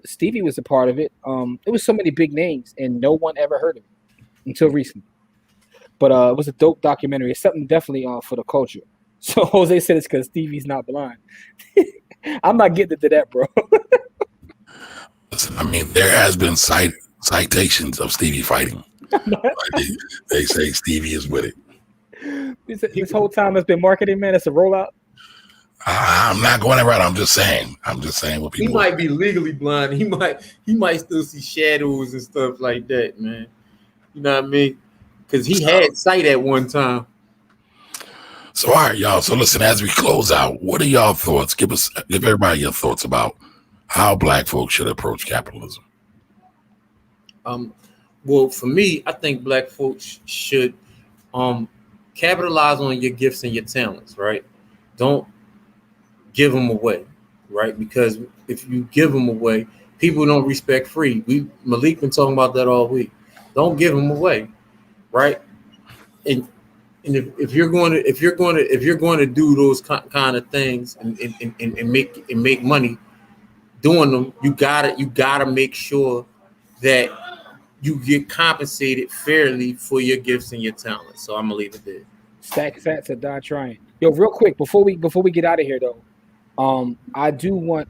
Stevie was a part of it. It was so many big names and no one ever heard of it until recently. But it was a dope documentary. It's something definitely for the culture. So Jose said it's because Stevie's not blind. I'm not getting into that, bro. Listen, I mean, there has been citations of Stevie fighting. They say Stevie is with it. This whole time it's been marketing, man. It's a rollout. I'm not going around. I'm just saying what people. He might be legally blind. He might still see shadows and stuff like that, man. You know what I mean? Because he had sight at one time. So all right, y'all. So listen, as we close out, what are y'all thoughts? Give everybody your thoughts about how Black folks should approach capitalism. Well, for me, I think Black folks should capitalize on your gifts and your talents, right? Don't give them away, right? Because if you give them away, people don't respect free. Malik been talking about that all week. Don't give them away, right? And if you're going to do those kind of things and make money doing them, you gotta make sure that you get compensated fairly for your gifts and your talents. So I'm gonna leave it there. Stack fat to die trying. Yo, real quick before we get out of here though, I do want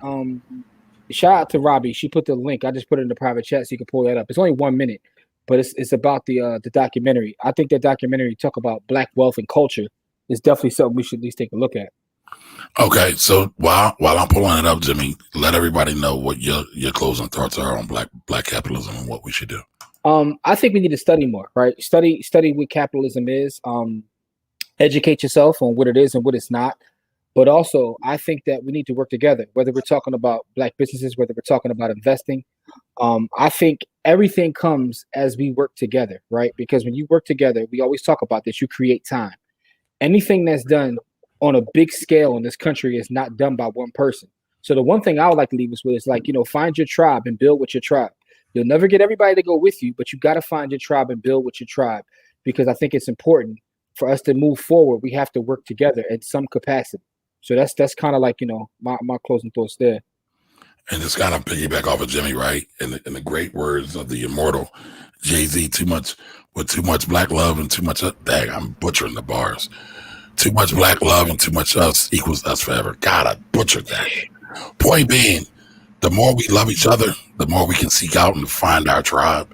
shout out to Robbie. She put the link. I just put it in the private chat so you can pull that up. It's only 1 minute. But it's about the documentary. I think that documentary talk about Black wealth and culture is definitely something we should at least take a look at. Okay, so while I'm pulling it up, Jimmy, let everybody know what your closing thoughts are on black capitalism and what we should do. I think we need to study more, right? Study what capitalism is. Educate yourself on what it is and what it's not. But also, I think that we need to work together, whether we're talking about Black businesses, whether we're talking about investing. I think everything comes as we work together, right? Because when you work together, we always talk about this, you create time. Anything that's done on a big scale in this country is not done by one person. So the one thing I would like to leave us with is like, find your tribe and build with your tribe. You'll never get everybody to go with you, but you got to find your tribe and build with your tribe, because I think it's important for us to move forward. We have to work together at some capacity. So that's kind of like, my closing thoughts there. And just kind of piggyback off of Jimmy, right? In the great words of the immortal Jay-Z, too much Black love and too much, I'm butchering the bars. Too much Black love and too much us equals us forever. God, I butchered that. Point being, the more we love each other, the more we can seek out and find our tribe.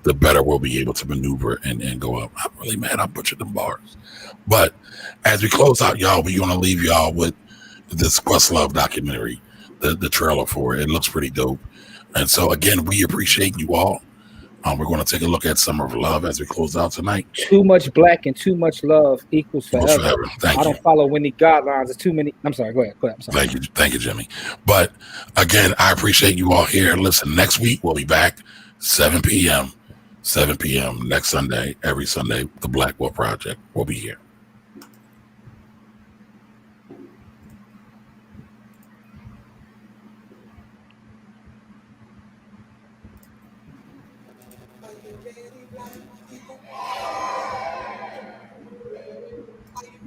the better we'll be able to maneuver and go up. I'm really mad I butchered them bars. But as we close out, y'all, we're going to leave y'all with this Questlove documentary, the trailer for it. It looks pretty dope. And so, again, we appreciate you all. We're going to take a look at Summer of Love as we close out tonight. Too much black and too much love equals forever. Thank you. I don't follow any guidelines. There's too many. I'm sorry. Go ahead. I'm sorry. Thank you, Jimmy. But again, I appreciate you all here. Listen, next week we'll be back 7 p.m. next Sunday. Every Sunday, the Blackwell Project will be here.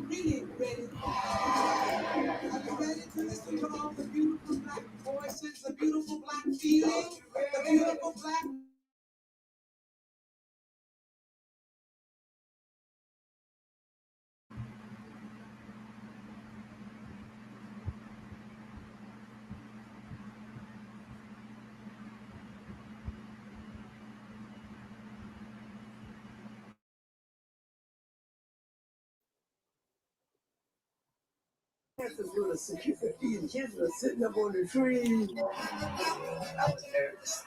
Really ready. Are you ready to listen to all the beautiful black voices, the beautiful black feeling, the beautiful black? And kids were sitting up on the tree. I was nervous.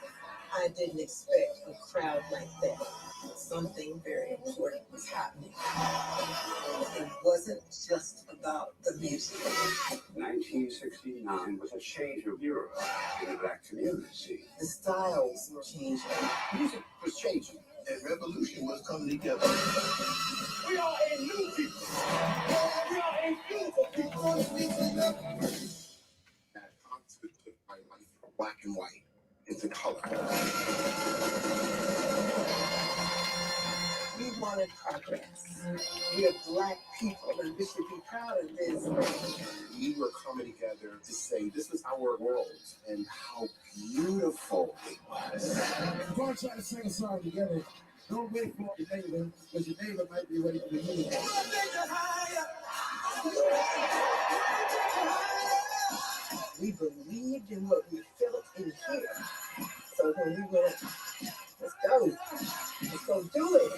I didn't expect a crowd like that. Something very important was happening. It wasn't just about the music. 1969 was a change of era in the black community. The styles were changing. Music was changing. And revolution was coming together. We are a new people. We are a beautiful people. That concept took my life from black and white into color. We wanted progress. We are black people, and we should be proud of this. We were coming together to say this was our world and how beautiful it was. If we're trying to sing a song together, don't wait for your neighbor, because your neighbor might be waiting for you. We believed in what we felt in here. So when we went, let's go. Let's go do it.